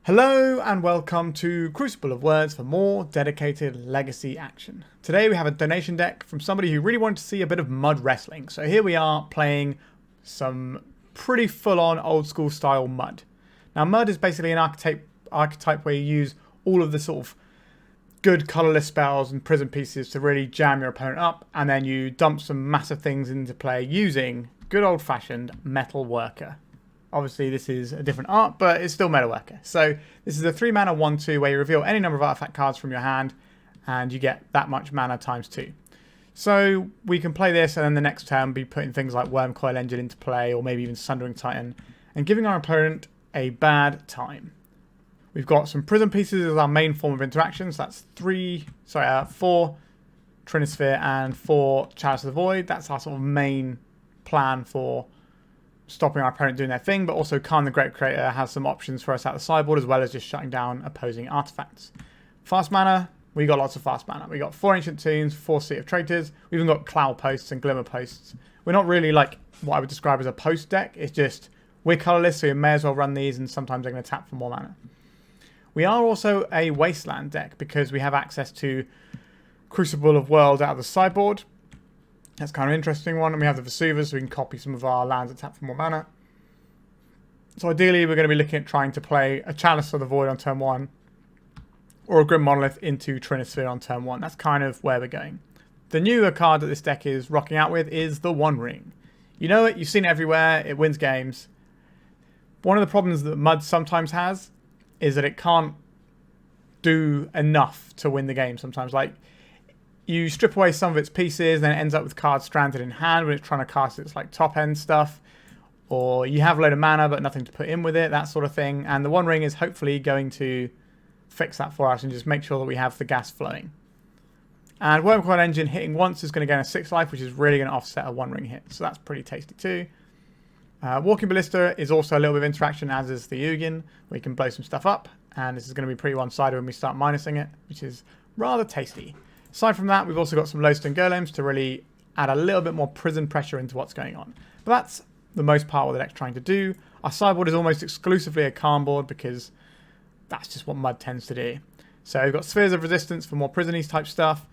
Hello and welcome to Crucible of Worlds for more dedicated legacy action. Today we have a donation deck from somebody who really wanted to see a bit of mud wrestling. So here we are playing some pretty full-on old school style mud. Now mud is basically an archetype where you use all of the sort of good colourless spells and prison pieces to really jam your opponent up, and then you dump some massive things into play using good old-fashioned Metalworker. Obviously, this is a different art, but it's still Metalworker. So this is a 3-mana 1/2 where you reveal any number of artifact cards from your hand, and you get that much mana times 2. So we can play this, and then the next turn be putting things like Wurmcoil Engine into play, or maybe even Sundering Titan, and giving our opponent a bad time. We've got some prison pieces as our main form of interaction. So that's 4 Trinisphere and 4 Chalice of the Void. That's our sort of main plan for stopping our opponent doing their thing, but also Karn the Great Creator has some options for us at the sideboard, as well as just shutting down opposing artifacts. Fast mana, we got lots of fast mana. We got 4 Ancient Tombs, 4 City of Traitors. We've even got Cloudposts and Glimmerposts. We're not really like what I would describe as a post deck. It's just we're colourless, so you may as well run these, and sometimes they're going to tap for more mana. We are also a Wasteland deck because we have access to Crucible of Worlds out of the sideboard. That's kind of an interesting one. And we have the Vesuva, so we can copy some of our lands that tap for more mana. So ideally, we're going to be looking at trying to play a Chalice of the Void on turn 1, or a Grim Monolith into Trinisphere on turn 1. That's kind of where we're going. The newer card that this deck is rocking out with is the One Ring. You know it, you've seen it everywhere, it wins games. One of the problems that Mud sometimes has is that it can't do enough to win the game sometimes. Like, you strip away some of its pieces, then it ends up with cards stranded in hand when it's trying to cast its like top end stuff. Or you have a load of mana but nothing to put in with it, that sort of thing. And the One Ring is hopefully going to fix that for us and just make sure that we have the gas flowing. And Wurmcoil Engine hitting once is going to gain a 6 life, which is really going to offset a One Ring hit. So that's pretty tasty too. Walking Ballista is also a little bit of interaction, as is the Ugin. We can blow some stuff up, and this is going to be pretty one-sided when we start minusing it, which is rather tasty. Aside from that, we've also got some Lodestone Golems to really add a little bit more prison pressure into what's going on. But that's the most part what the deck's trying to do. Our sideboard is almost exclusively a Karn board because that's just what Mud tends to do. So we've got Spheres of Resistance for more prison-y type stuff,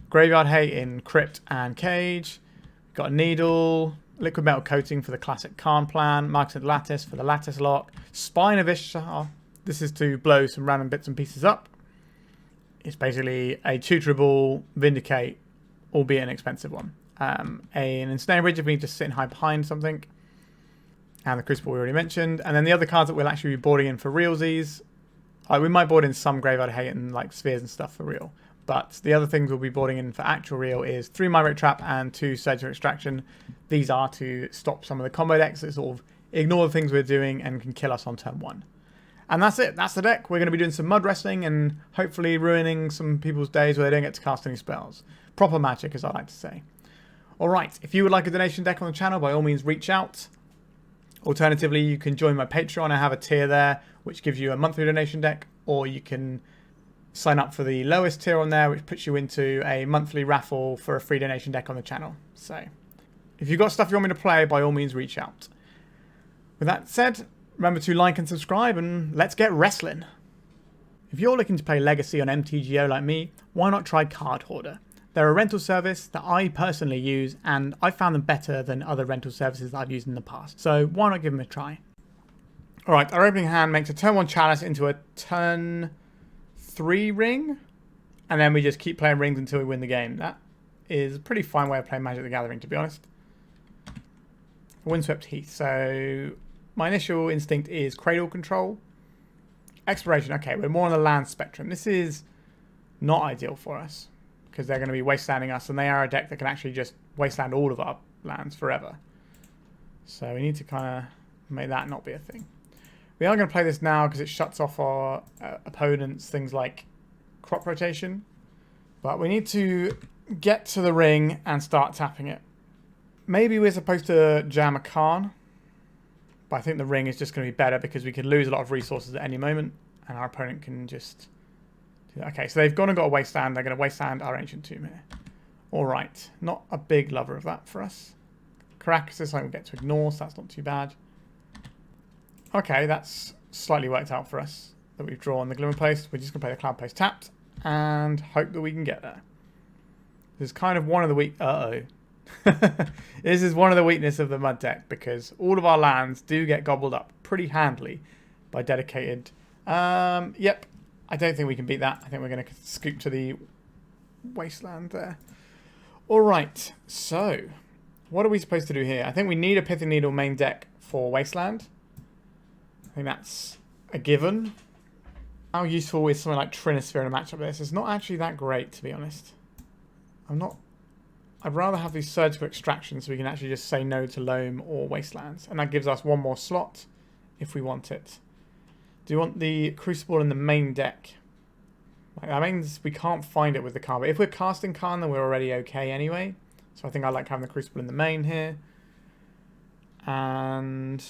Graveyard Hate in Crypt and Cage, we've got a Needle, Liquimetal Coating for the classic Karn plan, Mycosynth Lattice for the Lattice lock, Spine of Ish Sah. This is to blow some random bits and pieces up. It's basically a tutorable Vindicate, albeit an expensive one. An Ensnaring Bridge if we need to sit and hide behind something. And the Crucible we already mentioned. And then the other cards that we'll actually be boarding in for realsies. We might board in some Graveyard Hate and like Spheres and stuff for real. But the other things we'll be boarding in for actual real is 3 Mindbreak Trap and 2 Surgical Extraction. These are to stop some of the combo decks that sort of ignore the things we're doing and can kill us on turn 1. And that's it. That's the deck. We're going to be doing some mud wrestling and hopefully ruining some people's days where they don't get to cast any spells. Proper magic, as I like to say. Alright, if you would like a donation deck on the channel, by all means reach out. Alternatively, you can join my Patreon. I have a tier there, which gives you a monthly donation deck. Or you can sign up for the lowest tier on there, which puts you into a monthly raffle for a free donation deck on the channel. So, if you've got stuff you want me to play, by all means reach out. With that said, remember to like and subscribe, and let's get wrestling. If you're looking to play Legacy on MTGO like me, why not try Card Hoarder? They're a rental service that I personally use, and I found them better than other rental services that I've used in the past. So why not give them a try? Alright, our opening hand makes a turn 1 Chalice into a turn 3 ring, and then we just keep playing rings until we win the game. That is a pretty fine way of playing Magic the Gathering, to be honest. Windswept Heath, so my initial instinct is Cradle Control. Exploration, okay, we're more on the land spectrum. This is not ideal for us, because they're going to be wastelanding us, and they are a deck that can actually just wasteland all of our lands forever. So we need to kind of make that not be a thing. We are going to play this now because it shuts off our opponents, things like crop rotation. But we need to get to the ring and start tapping it. Maybe we're supposed to jam a Karn. But I think the ring is just going to be better because we could lose a lot of resources at any moment. And our opponent can just do that. Okay, so they've gone and got a wasteland. They're going to wasteland our Ancient Tomb here. Alright, not a big lover of that for us. Caracas is something we get to ignore, so that's not too bad. Okay, that's slightly worked out for us. that we've drawn the Glimmerpost. We're just going to play the Cloudpost tapped and hope that we can get there. This is kind of one of the weak... This is one of the weaknesses of the Mud deck, because all of our lands do get gobbled up pretty handily by dedicated. Yep, I don't think we can beat that. I think we're going to scoop to the Wasteland there. All right, so what are we supposed to do here? I think we need a Pithing Needle main deck for Wasteland. I think that's a given. How useful is something like Trinisphere in a matchup like this? It's not actually that great, to be honest. I'd rather have these surgical extractions so we can actually just say no to Loam or Wastelands. And that gives us one more slot if we want it. Do you want the Crucible in the main deck? Like, that means we can't find it with the Karn. But if we're casting Karn, then we're already okay anyway. So I think I like having the Crucible in the main here. And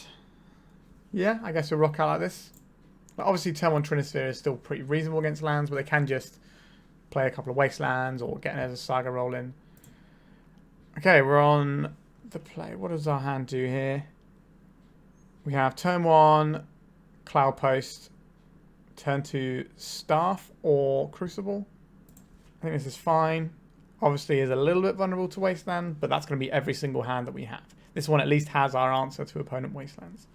yeah, I guess we'll rock out like this. But obviously turn 1 Trinisphere is still pretty reasonable against lands, but they can just play a couple of Wastelands or get an Ezra Saga roll in. Okay, we're on the play. What does our hand do here? We have turn 1, Cloudpost, turn 2, Staff or Crucible. I think this is fine. Obviously is a little bit vulnerable to Wasteland, but that's going to be every single hand that we have. This one at least has our answer to opponent Wastelands.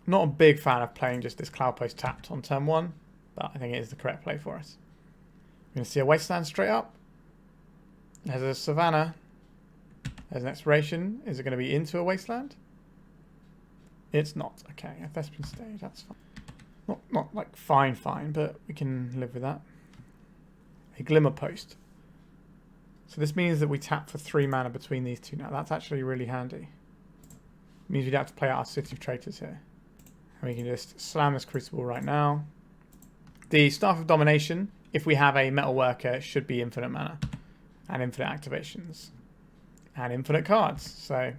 Not a big fan of playing just this Cloudpost tapped on turn 1, but I think it is the correct play for us. We're going to see a Wasteland straight up. There's a Savannah. There's an Expiration. Is it going to be into a Wasteland? It's not. Okay, a Thespian Stage, that's fine. Not like fine, but we can live with that. A Glimmerpost. So this means that we tap for 3 mana between these two now. That's actually really handy. It means we don't have to play out our City of Traitors here. And we can just slam this Crucible right now. The Staff of Domination, if we have a Metalworker, should be infinite mana. And infinite activations. And infinite cards. So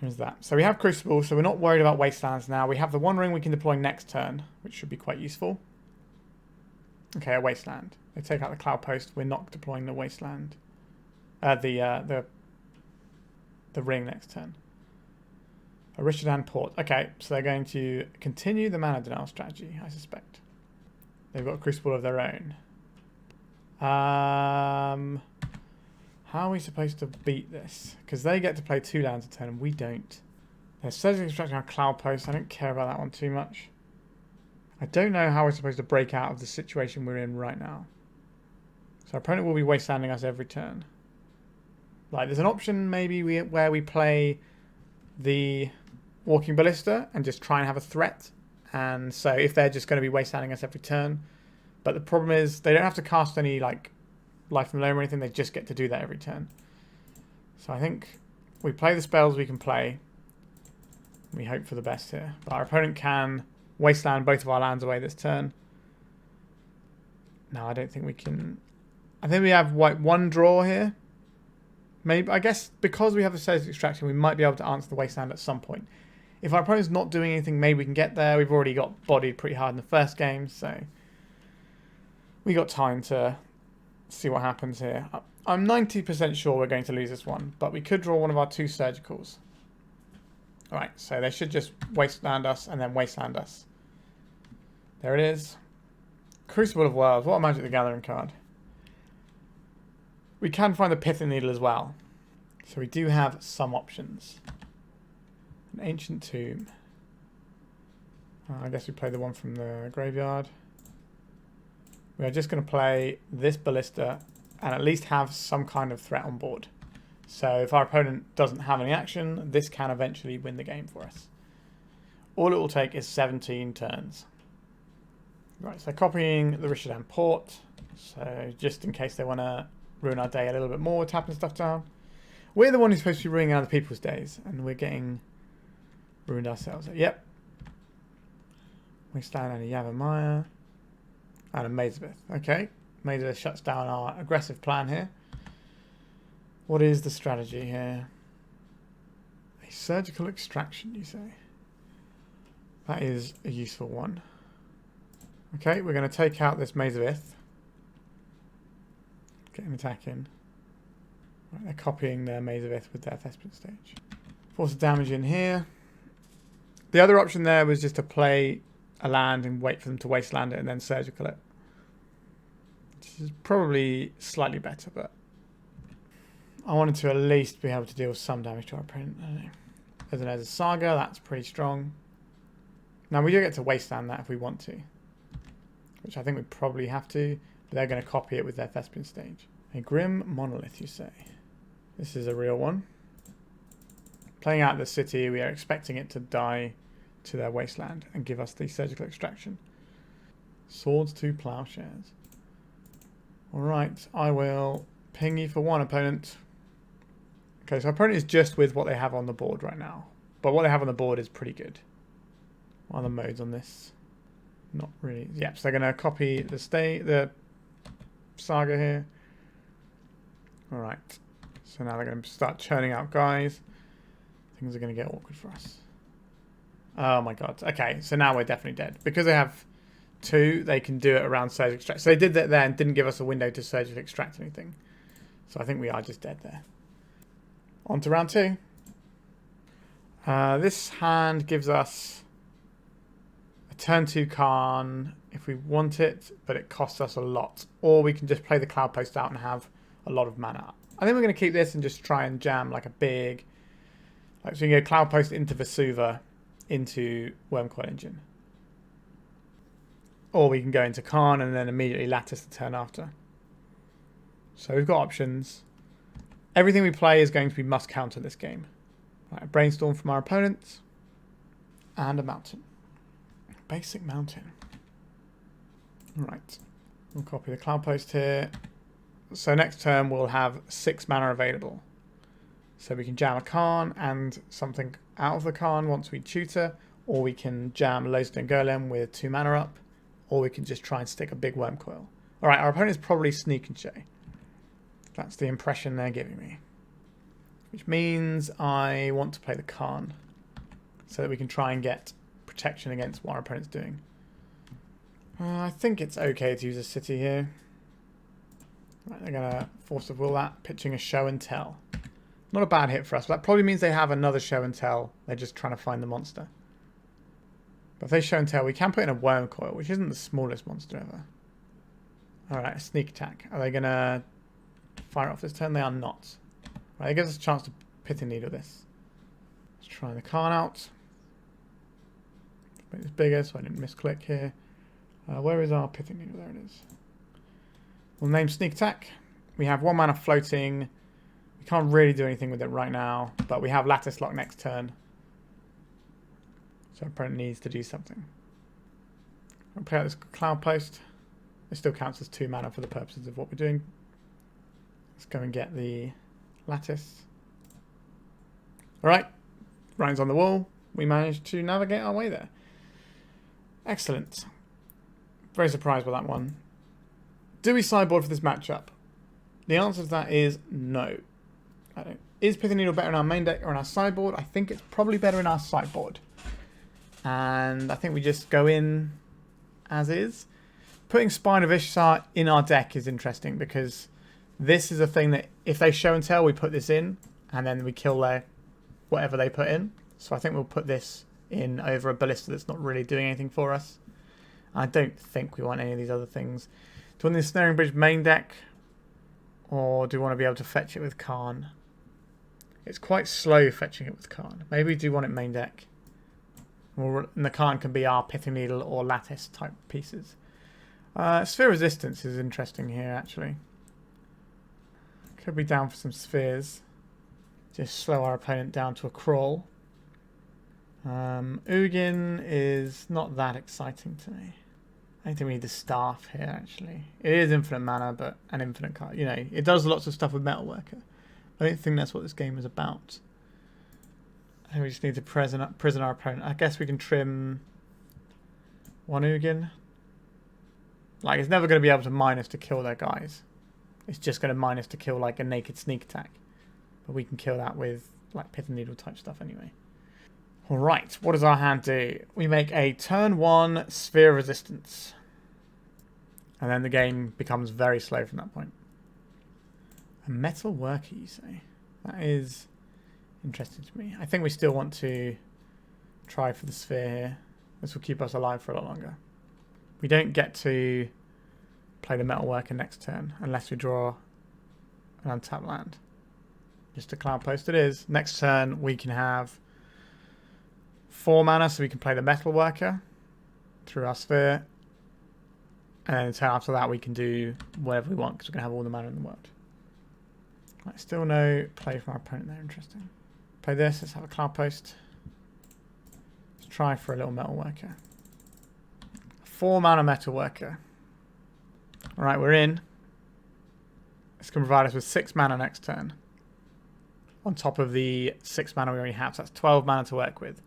here's that. So we have Crucible, so we're not worried about Wastelands now. We have the One Ring we can deploy next turn, which should be quite useful. Okay, a Wasteland. They take out the Cloudpost. We're not deploying the Wasteland. The ring next turn. A Rishadan Port. Okay, so they're going to continue the mana denial strategy, I suspect. They've got a Crucible of their own. How are we supposed to beat this? Because they get to play 2 lands a turn and we don't. They're surgically extracting our Cloudpost. I don't care about that one too much. I don't know how we're supposed to break out of the situation we're in right now. So our opponent will be wastelanding us every turn. Like, there's an option maybe where we play the Walking Ballista and just try and have a threat. And so if they're just going to be wastelanding us every turn. But the problem is they don't have to cast any like Life from Loam or anything. They just get to do that every turn. So I think we play the spells we can play. We hope for the best here. But our opponent can wasteland both of our lands away this turn. No, I don't think we can. I think we have one draw here. Maybe, I guess because we have the Surgical Extraction, we might be able to answer the Wasteland at some point. If our opponent's not doing anything, maybe we can get there. We've already got bodied pretty hard in the first game, so we got time to see what happens here. I'm 90% sure we're going to lose this one, but we could draw one of our 2 Surgicals. Alright, so they should just Wasteland us and then Wasteland us. There it is. Crucible of Worlds. What a Magic the Gathering card. We can find the Pithing Needle as well. So we do have some options. An Ancient Tomb. I guess we play the one from the graveyard. We are just going to play this Ballista and at least have some kind of threat on board. So if our opponent doesn't have any action, this can eventually win the game for us. All it will take is 17 turns. Right, so copying the Rishadan Port. So just in case they want to ruin our day a little bit more, tapping stuff down. We're the one who's supposed to be ruining other people's days, and we're getting ruined ourselves. Yep. Wasteland and a Yavimaya. And a Mazabeth. Okay. Mazabeth shuts down our aggressive plan here. What is the strategy here? A surgical extraction, you say? That is a useful one. Okay, we're going to take out this Mazabeth. Get an attack in. Right, they're copying their Mazabeth with their Thespian Stage. Force of damage in here. The other option there was just to play a land and wait for them to Wasteland it and then surgical it. Which is probably slightly better, but I wanted to at least be able to deal some damage to our opponent. I don't know. There's a Saga, that's pretty strong. Now we do get to Wasteland that if we want to, which I think we probably have to, but they're going to copy it with their Thespian stage. A Grim Monolith, you say? This is a real one. Playing out the city, we are expecting it to die to their Wasteland and give us the surgical extraction. Swords to Plowshares. Alright, I will ping you for one, opponent. Okay, so our opponent is just with what they have on the board right now. But what they have on the board is pretty good. What are the modes on this? Not really. Yep, so they're going to copy the Saga here. Alright. So now they're going to start churning out guys. Things are going to get awkward for us. Oh my god. Okay, so now we're definitely dead. Because they have 2, they can do it around surgical extract. So they did that there and didn't give us a window to surgically extract anything. So I think we are just dead there. On to round 2. This hand gives us a turn 2 Karn if we want it, but it costs us a lot. Or we can just play the Cloudpost out and have a lot of mana. I think we're going to keep this and just try and jam like a big... Like, so you can go Cloudpost into Vesuva into Wurmcoil Engine. Or we can go into Karn and then immediately Lattice the turn after. So we've got options. Everything we play is going to be must counter this game. Right, a Brainstorm from our opponents. And a Mountain. Basic Mountain. Right. We'll copy the Cloudpost here. So next turn we'll have 6 mana available. So we can jam a Karn and something out of the Karn once we tutor. Or we can jam Lodestone Golem with 2 mana up. Or we can just try and stick a big Wurmcoil. Alright, our opponent is probably Sneak and Shay. That's the impression they're giving me. Which means I want to play the Karn. So that we can try and get protection against what our opponent's doing. I think it's okay to use a city here. Right, they're going to Force of Will that, pitching a Show and Tell. Not a bad hit for us, but that probably means they have another Show and Tell. They're just trying to find the monster. But if they Show and Tell, we can put in a Wurmcoil, which isn't the smallest monster ever. Alright, a Sneak Attack. Are they going to fire it off this turn? They are not. Right, it gives us a chance to Pithing Needle this. Let's try the Karn out. Make this bigger so I didn't misclick here. Where is our Pithing Needle? There it is. We'll name Sneak Attack. We have 1 mana floating. We can't really do anything with it right now, but we have Lattice Lock next turn. So our opponent needs to do something. I'll play out this Cloudpost. It still counts as 2 mana for the purposes of what we're doing. Let's go and get the Lattice. Alright, Ryan's on the wall. We managed to navigate our way there. Excellent. Very surprised by that one. Do we sideboard for this matchup? The answer to that is no. I don't. Is Pithing Needle better in our main deck or in our sideboard? I think it's probably better in our sideboard. And I think we just go in as is. Putting Spine of Ish Sah in our deck is interesting because this is a thing that if they Show and Tell, we put this in and then we kill their whatever they put in. So I think we'll put this in over a Ballista that's not really doing anything for us. I don't think we want any of these other things. Do we want the Ensnaring Bridge main deck? Or do we want to be able to fetch it with Karn? It's quite slow fetching it with Karn. Maybe we do want it main deck. And the Karn can be our Pithing Needle or Lattice type pieces. Sphere Resistance is interesting here actually. Could be down for some spheres. Just slow our opponent down to a crawl. Ugin is not that exciting to me. I don't think we need the Staff here actually. It is infinite mana, but an infinite card. You know, it does lots of stuff with Metalworker. I don't think that's what this game is about. I think we just need to prison our opponent. I guess we can trim 1 Ugin. Like, it's never going to be able to minus to kill their guys. It's just going to minus to kill like a naked Sneak Attack. But we can kill that with like Pithing Needle type stuff anyway. Alright, what does our hand do? We make a turn 1 Sphere Resistance. And then the game becomes very slow from that point. A Metalworker, you say? That is interesting to me. I think we still want to try for the sphere here. This will keep us alive for a lot longer. We don't get to play the Metalworker next turn unless we draw an untapped land. Just a Cloudpost it is. Next turn we can have 4 mana, so we can play the Metalworker through our sphere. And then the turn after that we can do whatever we want because we're going to have all the mana in the world. Right, still no play from our opponent there. Interesting. Play this. Let's have a Cloudpost. Let's try for a little Metalworker. 4 mana Metalworker. Alright, we're in. This can provide us with 6 mana next turn. On top of the 6 mana we already have. So that's 12 mana to work with.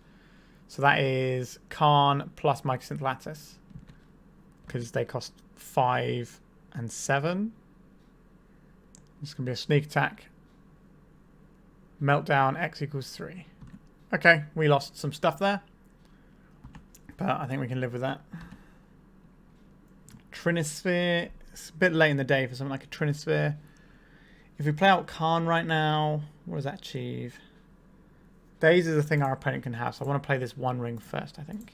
So that is Karn plus Mycosynth Lattice. Because they cost 5 and 7. This can be a sneak attack. Meltdown, X equals 3. Okay, we lost some stuff there. But I think we can live with that. Trinisphere. It's a bit late in the day for something like a Trinisphere. If we play out Karn right now, what does that achieve? Daze is the thing our opponent can have, so I want to play this one ring first, I think.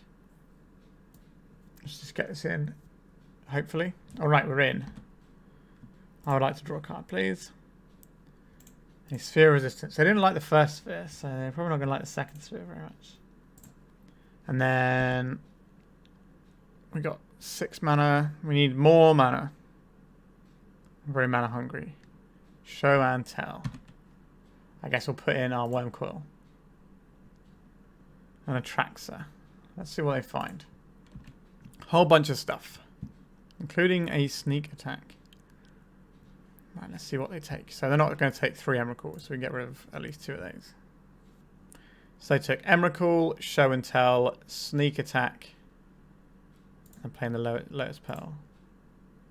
Let's just get this in, hopefully. Alright, we're in. I would like to draw a card, please. Any sphere resistance. They didn't like the first sphere, so they're probably not going to like the second sphere very much. And then we got 6 mana. We need more mana. I'm very mana hungry. Show and tell. I guess we'll put in our Wurmcoil. And a Traxxer. Let's see what they find. Whole bunch of stuff. Including a sneak attack. Right, let's see what they take. So they're not going to take 3 Emrakuls, so we can get rid of at least 2 of those. So they took Emrakul, Show and Tell, Sneak Attack, and playing the Lotus Pearl.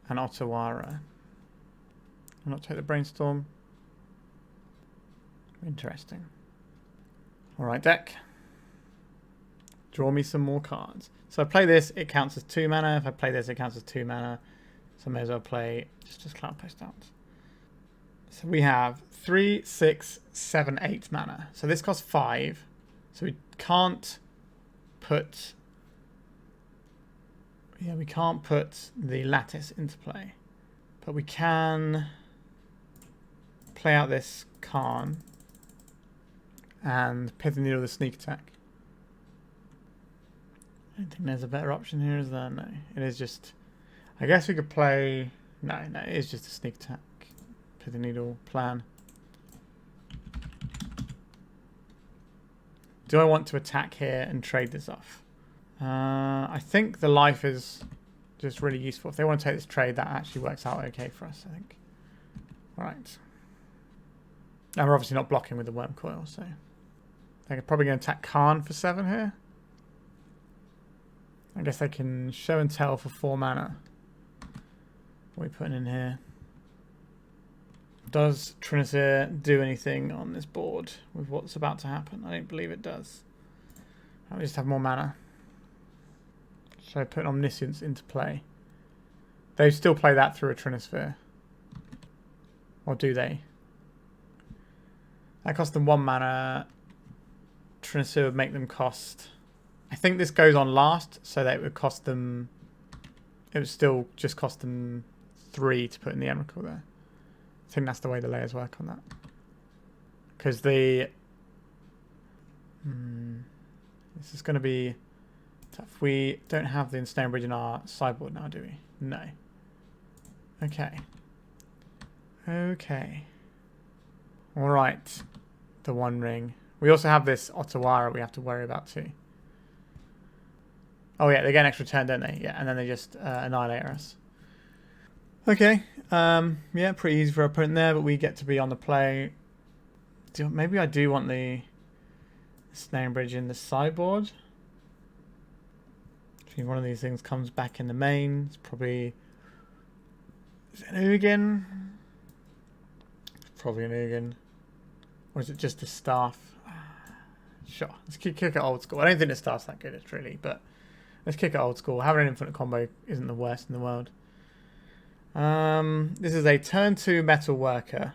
And Otawara. I'll not take the Brainstorm. Interesting. Alright, deck. Draw me some more cards. So I play this, it counts as 2 mana. If I play this, it counts as 2 mana. So I may as well play just Cloudpost out. So we have 3, 6, 7, 8 mana. So this costs 5. So we can't put... Yeah, we can't put the Lattice into play. But we can play out this Karn and Pithing Needle the sneak attack. I don't think there's a better option here, is there? No. It is just... I guess we could play... No, it is just a sneak attack. Pithing Needle plan. Do I want to attack here and trade this off? I think the life is just really useful. If they want to take this trade, that actually works out okay for us, I think. Alright. And we're obviously not blocking with the Wurmcoil, so... They're probably going to attack Karn for 7 here. I guess they can Show and Tell for 4 mana. What are we putting in here? Does Trinisphere do anything on this board with what's about to happen? I don't believe it does. We just have more mana. So put Omniscience into play. They still play that through a Trinisphere. Or do they? That costs them 1 mana. Trinisphere would make them cost... I think this goes on last, so that it would cost them... It would still just cost them 3 to put in the Emrakul there. I think that's the way the layers work on that. Because the... this is going to be tough. We don't have the Ensnaring Bridge in our sideboard now, do we? No. Okay. Okay. Alright. The One Ring. We also have this Otawara we have to worry about too. Oh yeah, they get an extra turn, don't they? Yeah, and then they just annihilate us. Okay. Yeah, pretty easy for our opponent there, but we get to be on the play. Maybe I do want the Ensnaring Bridge in the sideboard. I think one of these things comes back in the main. It's probably... Is it an Ugin? It's probably an Ugin. Or is it just a Staff? Sure. Let's kick it old school. I don't think the Staff's that good, it's really, but let's kick it old school. Having an infinite combo isn't the worst in the world. This is a turn 2 Metalworker.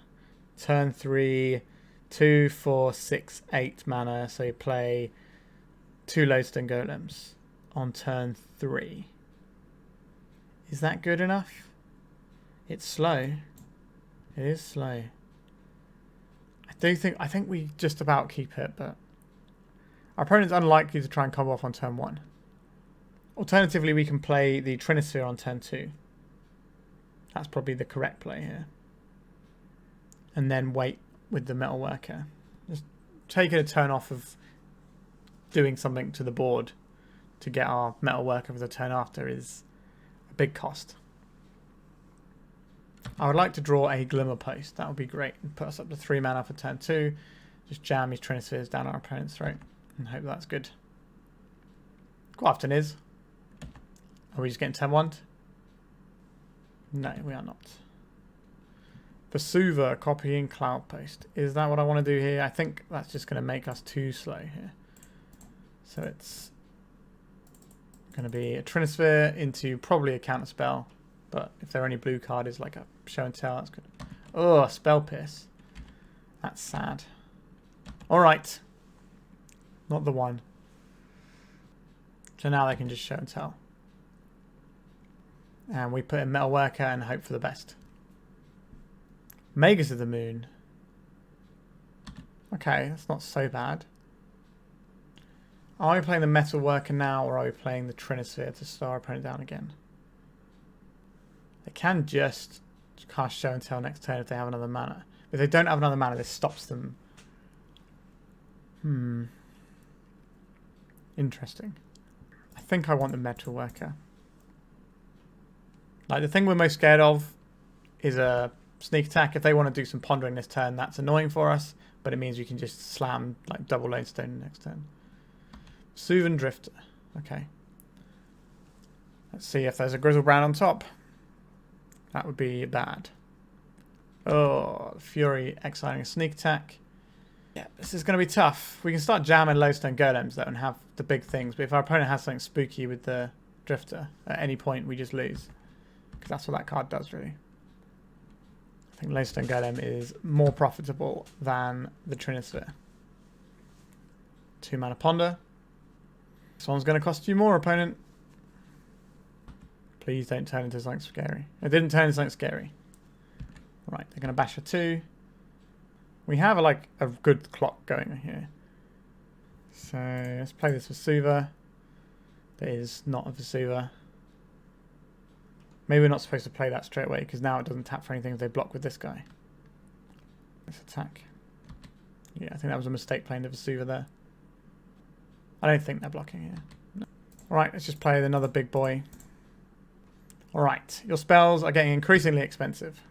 Turn 3, 2, 4, 6, 8 mana. So you play 2 Lodestone Golems on turn 3. Is that good enough? It's slow. It is slow. I think we just about keep it, but our opponent's unlikely to try and combo off on turn 1. Alternatively, we can play the Trinisphere on turn 2. That's probably the correct play here. And then wait with the Metalworker. Just taking a turn off of doing something to the board to get our Metalworker for the turn after is a big cost. I would like to draw a Glimmerpost. That would be great. And put us up to 3 mana for turn 2. Just jam these Trinispheres down our opponent's throat and hope that's good. Quite often is. Are we just getting 10-1? No, we are not. Vesuva copying Cloudpost. Is that what I want to do here? I think that's just going to make us too slow here. So it's going to be a Trinisphere into probably a counter spell. But if there are any blue card is like a show and tell, that's good. Oh, Spell Pierce. That's sad. Alright. Not the one. So now they can just show and tell. And we put in Metalworker and hope for the best. Magus of the Moon. Okay, that's not so bad. Are we playing the Metalworker now, or are we playing the Trinisphere to slow our opponent down again? They can just cast Show and Tell next turn if they have another mana. If they don't have another mana, this stops them. Interesting. I think I want the Metalworker. Like, the thing we're most scared of is a sneak attack. If they want to do some pondering this turn, that's annoying for us, but it means we can just slam like double Lodestone next turn. Soothing Drifter. Okay. Let's see if there's a Grizzlebrand on top. That would be bad. Oh, Fury exiling a sneak attack. Yeah, this is going to be tough. We can start jamming Lodestone Golems though and have the big things, but if our opponent has something spooky with the Drifter, at any point we just lose. Because that's what that card does, really. I think Lodestone Golem is more profitable than the Trinisphere. 2 mana Ponder. This one's going to cost you more, opponent. Please don't turn into something scary. It didn't turn into something scary. Right, they're going to bash for 2. We have a good clock going here. So let's play this Vesuva. That is not a Vesuva. Maybe we're not supposed to play that straight away because now it doesn't tap for anything if they block with this guy. Let's attack. Yeah, I think that was a mistake playing the Vesuva there. I don't think they're blocking here. No. Alright, let's just play another big boy. Alright, your spells are getting increasingly expensive.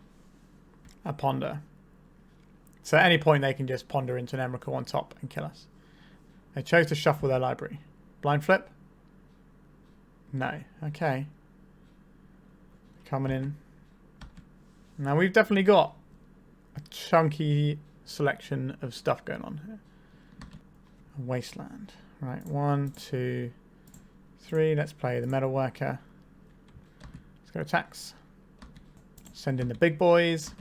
A Ponder. So at any point they can just Ponder into an Emrakul on top and kill us. They chose to shuffle their library. Blind Flip? No. Okay. Coming in. Now we've definitely got a chunky selection of stuff going on here. A Wasteland. Right, 1, 2, 3. Let's play the Metalworker. Let's go attacks. Send in the big boys.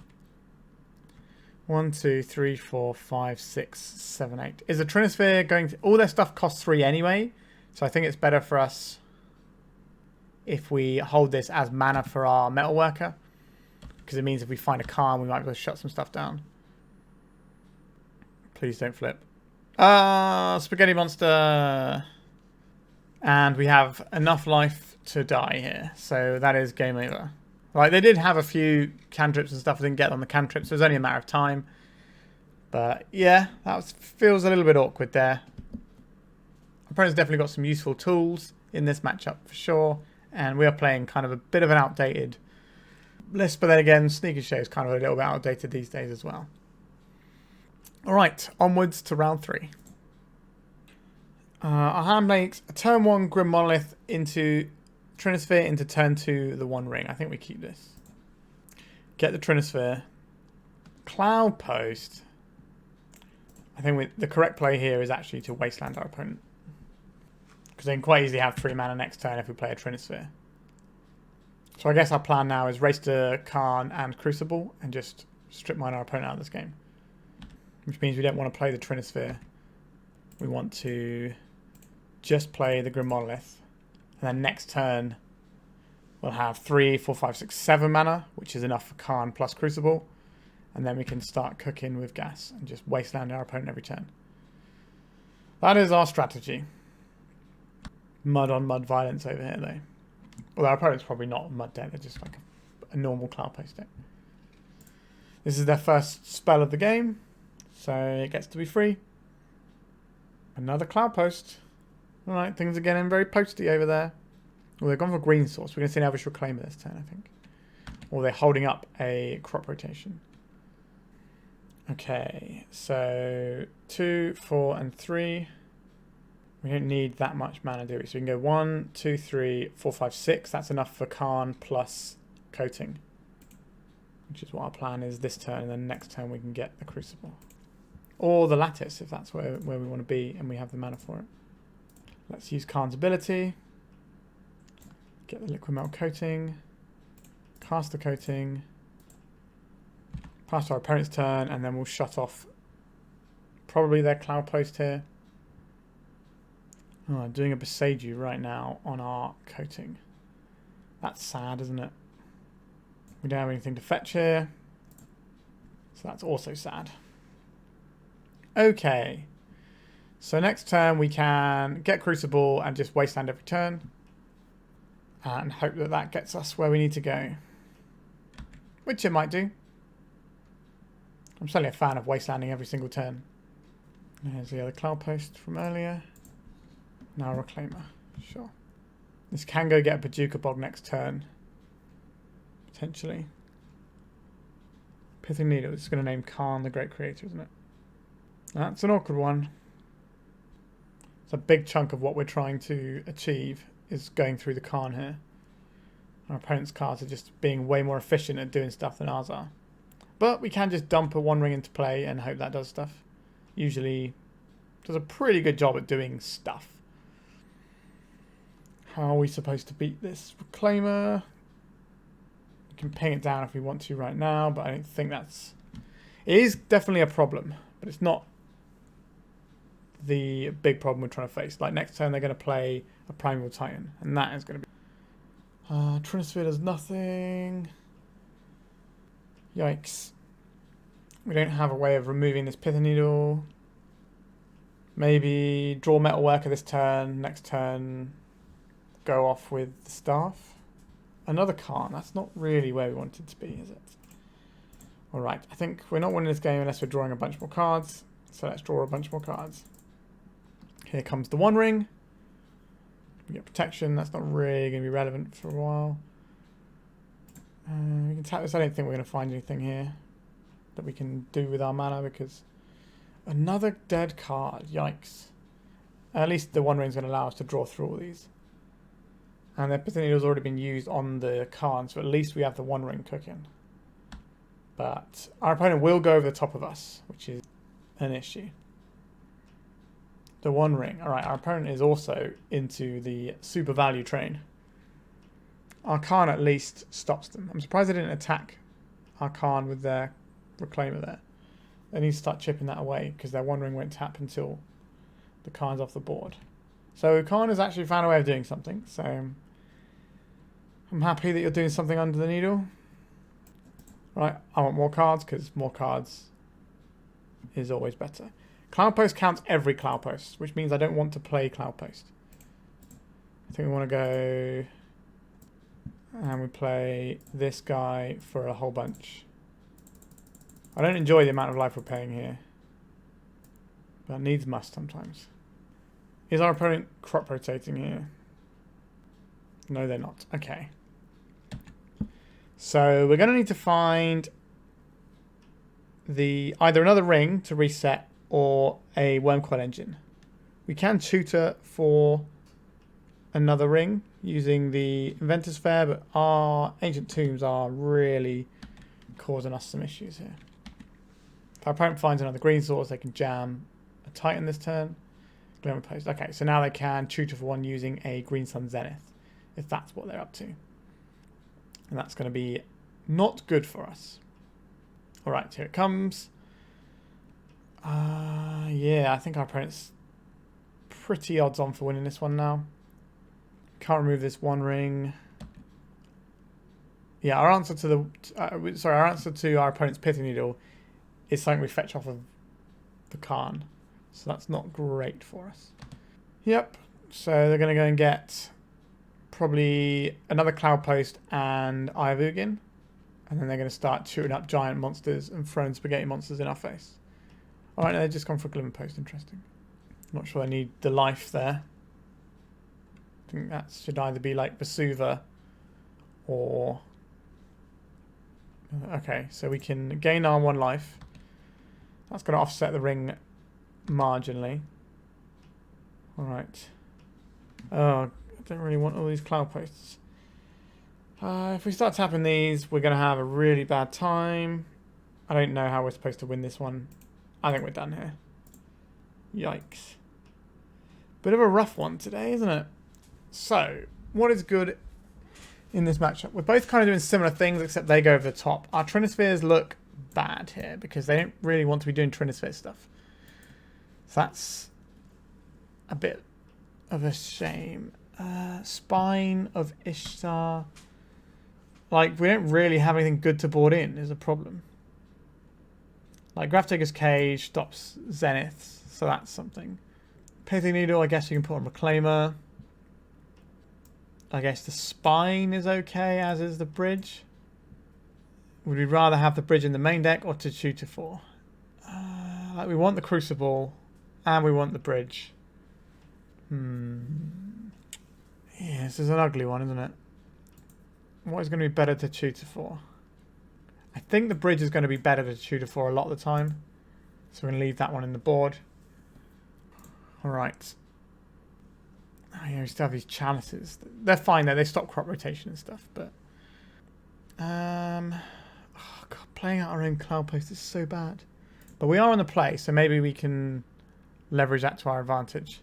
1, 2, 3, 4, 5, 6, 7, 8. Is the Trinisphere going to... All their stuff costs 3 anyway. So I think it's better for us if we hold this as mana for our Metalworker. Because it means if we find a Karn, we might be able to shut some stuff down. Please don't flip. Spaghetti Monster. And we have enough life to die here. So that is game over. Right, they did have a few cantrips and stuff. I didn't get on the cantrips. So it was only a matter of time. But yeah, feels a little bit awkward there. Opponent's definitely got some useful tools in this matchup for sure. And we are playing kind of a bit of an outdated list. But then again, Sneaker Show is kind of a little bit outdated these days as well. Alright, onwards to round 3. Our hand makes a turn 1 Grim Monolith into Trinisphere into turn 2 the One Ring. I think we keep this. Get the Trinisphere. Cloudpost. I think the correct play here is actually to Wasteland our opponent. Because they can quite easily have 3 mana next turn if we play a Trinisphere. So I guess our plan now is race to Karn and Crucible and just strip mine our opponent out of this game. Which means we don't want to play the Trinisphere. We want to just play the Grim Monolith And then next turn, we'll have 3, 4, 5, 6, 7 mana, which is enough for Karn plus Crucible. And then we can start cooking with gas and just wasteland our opponent every turn. That is our strategy. Mud on mud violence over here, though. Although our opponent's probably not a mud deck, they're just like a normal Cloudpost deck. This is their first spell of the game, so it gets to be free. Another Cloudpost. Alright, things are getting very posty over there. Well, they've gone for green source. We're going to see an Elvish Reclaimer this turn, I think. Or they're holding up a crop rotation. Okay, so 2, 4, and 3. We don't need that much mana, do we? So we can go 1, 2, 3, 4, 5, 6. That's enough for Karn plus Coating. Which is what our plan is this turn, and then next turn we can get the Crucible. Or the Lattice, if that's where we want to be, and we have the mana for it. Let's use Karn's ability. Get the Liquimetal Coating. Cast the Coating. Pass to our opponent's turn, and then we'll shut off probably their Cloudpost here. Oh, I'm doing a Besage right now on our Coating. That's sad, isn't it? We don't have anything to fetch here. So that's also sad. Okay. So next turn we can get Crucible and just wasteland every turn. And hope that that gets us where we need to go. Which it might do. I'm certainly a fan of wastelanding every single turn. There's the other Cloudpost from earlier. Now a Reclaimer. Sure. This can go get a Paducah Bog next turn. Potentially. Pithing Needle. This is going to name Karn the Great Creator, isn't it? That's an awkward one. It's a big chunk of what we're trying to achieve is going through the Karn here. Our opponent's cards are just being way more efficient at doing stuff than ours are. But we can just dump a One Ring into play and hope that does stuff. Usually does a pretty good job at doing stuff. How are we supposed to beat this Reclaimer? We can ping it down if we want to right now, but I don't think that's... It is definitely a problem, but it's not the big problem we're trying to face. Like next turn they're going to play a Primeval Titan, and that is going to be... Trinisphere does nothing. Yikes. We don't have a way of removing this Pithing Needle. Maybe draw Metalworker this turn. Next turn, go off with the Staff. Another Karn. That's not really where we want it to be, is it? Alright, I think we're not winning this game unless we're drawing a bunch more cards. So let's draw a bunch more cards. Here comes the One Ring. We get protection. That's not really going to be relevant for a while. We can tap this. I don't think we're going to find anything here that we can do with our mana because another dead card. Yikes. At least the One Ring is going to allow us to draw through all these. And the Pithing Needle has already been used on the Karn, so at least we have the One Ring cooking. But our opponent will go over the top of us, which is an issue. The One Ring. Alright, our opponent is also into the super value train. Our Karn at least stops them. I'm surprised they didn't attack our Karn with their Reclaimer there. They need to start chipping that away because their One Ring won't tap until the Karn's off the board. So Karn has actually found a way of doing something. So I'm happy that you're doing something under the needle. Right, I want more cards because more cards is always better. Cloudpost counts every Cloudpost, which means I don't want to play Cloudpost. I think we want to go and we play this guy for a whole bunch. I don't enjoy the amount of life we're paying here, but needs must sometimes. Is our opponent crop rotating here? No, they're not. Okay. So we're going to need to find either another ring to reset or a Wurmcoil Engine. We can tutor for another ring using the Inventors Fair, but our Ancient Tombs are really causing us some issues here. If our opponent finds another green source, they can jam a Titan this turn. Glimmerpost. Okay, so now they can tutor for one using a Green Sun Zenith, if that's what they're up to. And that's going to be not good for us. Alright, here it comes. Yeah, I think our opponent's pretty odds on for winning this one now. Can't remove this one ring. Yeah, our answer to the our answer to our opponent's Pithing Needle is something we fetch off of the Karn, so that's not great for us. Yep. So they're going to go and get probably another Cloudpost and Eye of Ugin, and then they're going to start shooting up giant monsters and throwing spaghetti monsters in our face. All right, they've just gone for Glimmerpost. Interesting. Not sure I need the life there. I think that should either be like Vesuva or... Okay, so we can gain our 1 life. That's going to offset the ring marginally. Alright. Oh, I don't really want all these Cloudposts. If we start tapping these, we're going to have a really bad time. I don't know how we're supposed to win this one. I think we're done here. Yikes. Bit of a rough one today, isn't it? So, what is good in this matchup? We're both kind of doing similar things, except they go over the top. Our Trinispheres look bad here, because they don't really want to be doing Trinisphere stuff. So that's a bit of a shame. Spine of Ish Sah. Like, we don't really have anything good to board in, is a problem. Like, Grafdigger's Cage stops Zeniths, so that's something. Pithing Needle, I guess you can put on Reclaimer. I guess the Spine is okay, as is the Bridge. Would we rather have the Bridge in the main deck or to shoot it for? Like, we want the Crucible, and we want the Bridge. Yeah, this is an ugly one, isn't it? What is going to be better to tutor for? I think the Bridge is going to be better to tutor for a lot of the time. So we're going to leave that one in the board. Alright. Oh, yeah, we still have these Chalices. They're fine though, they stop crop rotation and stuff, but... oh God, playing out our own Cloudpost is so bad. But we are on the play, so maybe we can leverage that to our advantage.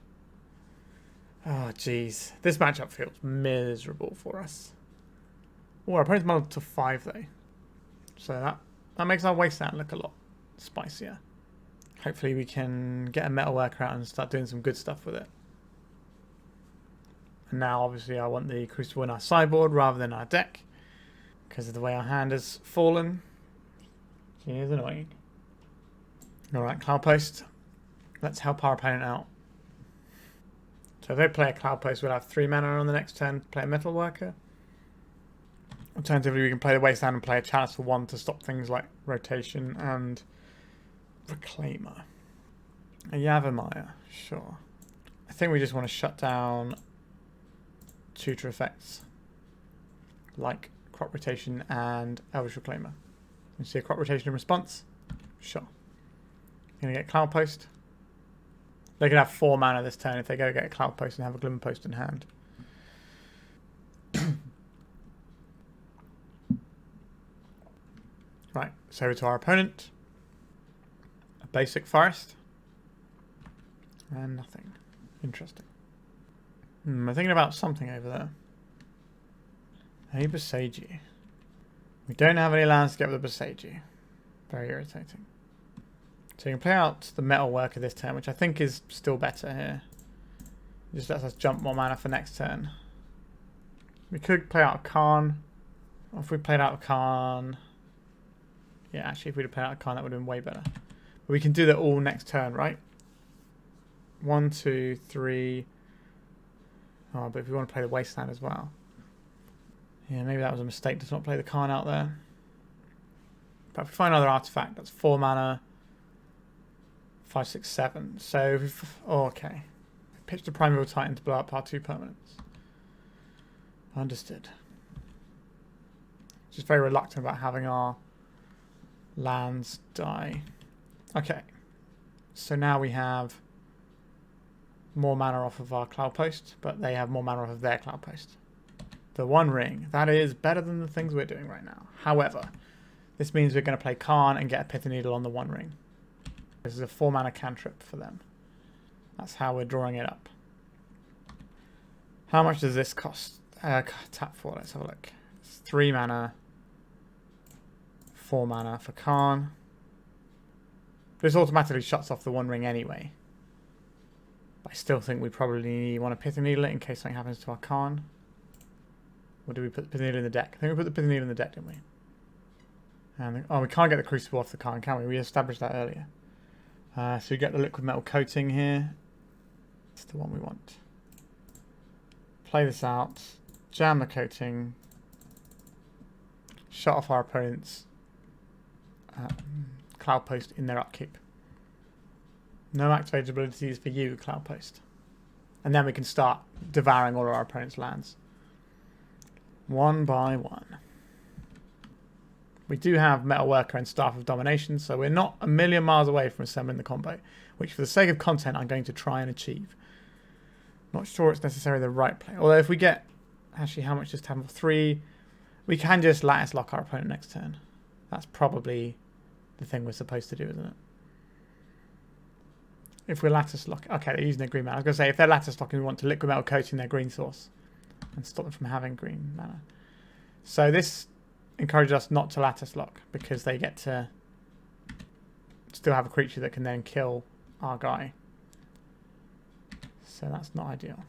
Oh, jeez. This matchup feels miserable for us. Oh, our opponent's modeled to 5 though. So that makes our Wasteland look a lot spicier. Hopefully we can get a Metalworker out and start doing some good stuff with it. And now obviously I want the Crucible in our sideboard rather than our deck, because of the way our hand has fallen. It is annoying. Alright, Cloudpost. Let's help our opponent out. So if they play a Cloudpost, we'll have 3 mana on the next turn to play a Metalworker. Alternatively, we can play the Wasteland and play a Chalice for 1 to stop things like rotation and Reclaimer. A Yavimaya, sure. I think we just want to shut down tutor effects like crop rotation and Elvish Reclaimer. You see a crop rotation in response? Sure. You're going to get Cloudpost. They can have 4 mana this turn if they go get a Cloudpost and have a Glimmerpost in hand. Right, so over to our opponent. A basic forest. And nothing. Interesting. I'm thinking about something over there. A Boseiju. We don't have any lands to get with a Boseiju. Very irritating. So you can play out the Metalworker this turn, which I think is still better here. It just lets us jump more mana for next turn. We could play out a Karn. Or if we played out a Karn... Yeah, actually, if we'd have played out a Karn, that would have been way better. But we can do that all next turn, right? 1, 2, 3. Oh, but if we want to play the Wasteland as well. Yeah, maybe that was a mistake to not play the Karn out there. But if we find another artifact, that's 4 mana. 5, 6, 7. So, okay. Pitch the Primeval Titan to blow up our 2 permanents. Understood. Just very reluctant about having our lands die. Okay. So now we have more mana off of our Cloudpost, but they have more mana off of their Cloudpost. The 1 ring. That is better than the things we're doing right now. However, this means we're going to play Karn and get a Pithing Needle on the 1 ring. This is a 4 mana cantrip for them. That's how we're drawing it up. How much does this cost? Tap 4, let's have a look. It's 3 mana. 4 mana for Karn. This automatically shuts off the 1 ring anyway. But I still think we probably want to Pithing Needle it in case something happens to our Karn. Or do we put the Pithing Needle in the deck? I think we put the Pithing Needle in the deck, didn't we? And we can't get the Crucible off the Karn, can we? We established that earlier. So we get the Liquimetal Coating here. That's the one we want. Play this out. Jam the Coating. Shut off our opponent's Cloudpost in their upkeep. No activated abilities for you, Cloudpost. And then we can start devouring all of our opponent's lands. One by one. We do have Metalworker and Staff of Domination, so we're not a million miles away from assembling the combo, which for the sake of content I'm going to try and achieve. Not sure it's necessarily the right play. Although if we get... Actually, how much does Tab 3? We can just Lattice lock our opponent next turn. That's probably the thing we're supposed to do, isn't it? If we're Lattice lock... Okay, they're using their green mana. I was going to say, if they're Lattice locking, we want to Liquimetal Coating their green source and stop them from having green mana. So this encourages us not to Lattice lock because they get to still have a creature that can then kill our guy. So that's not ideal.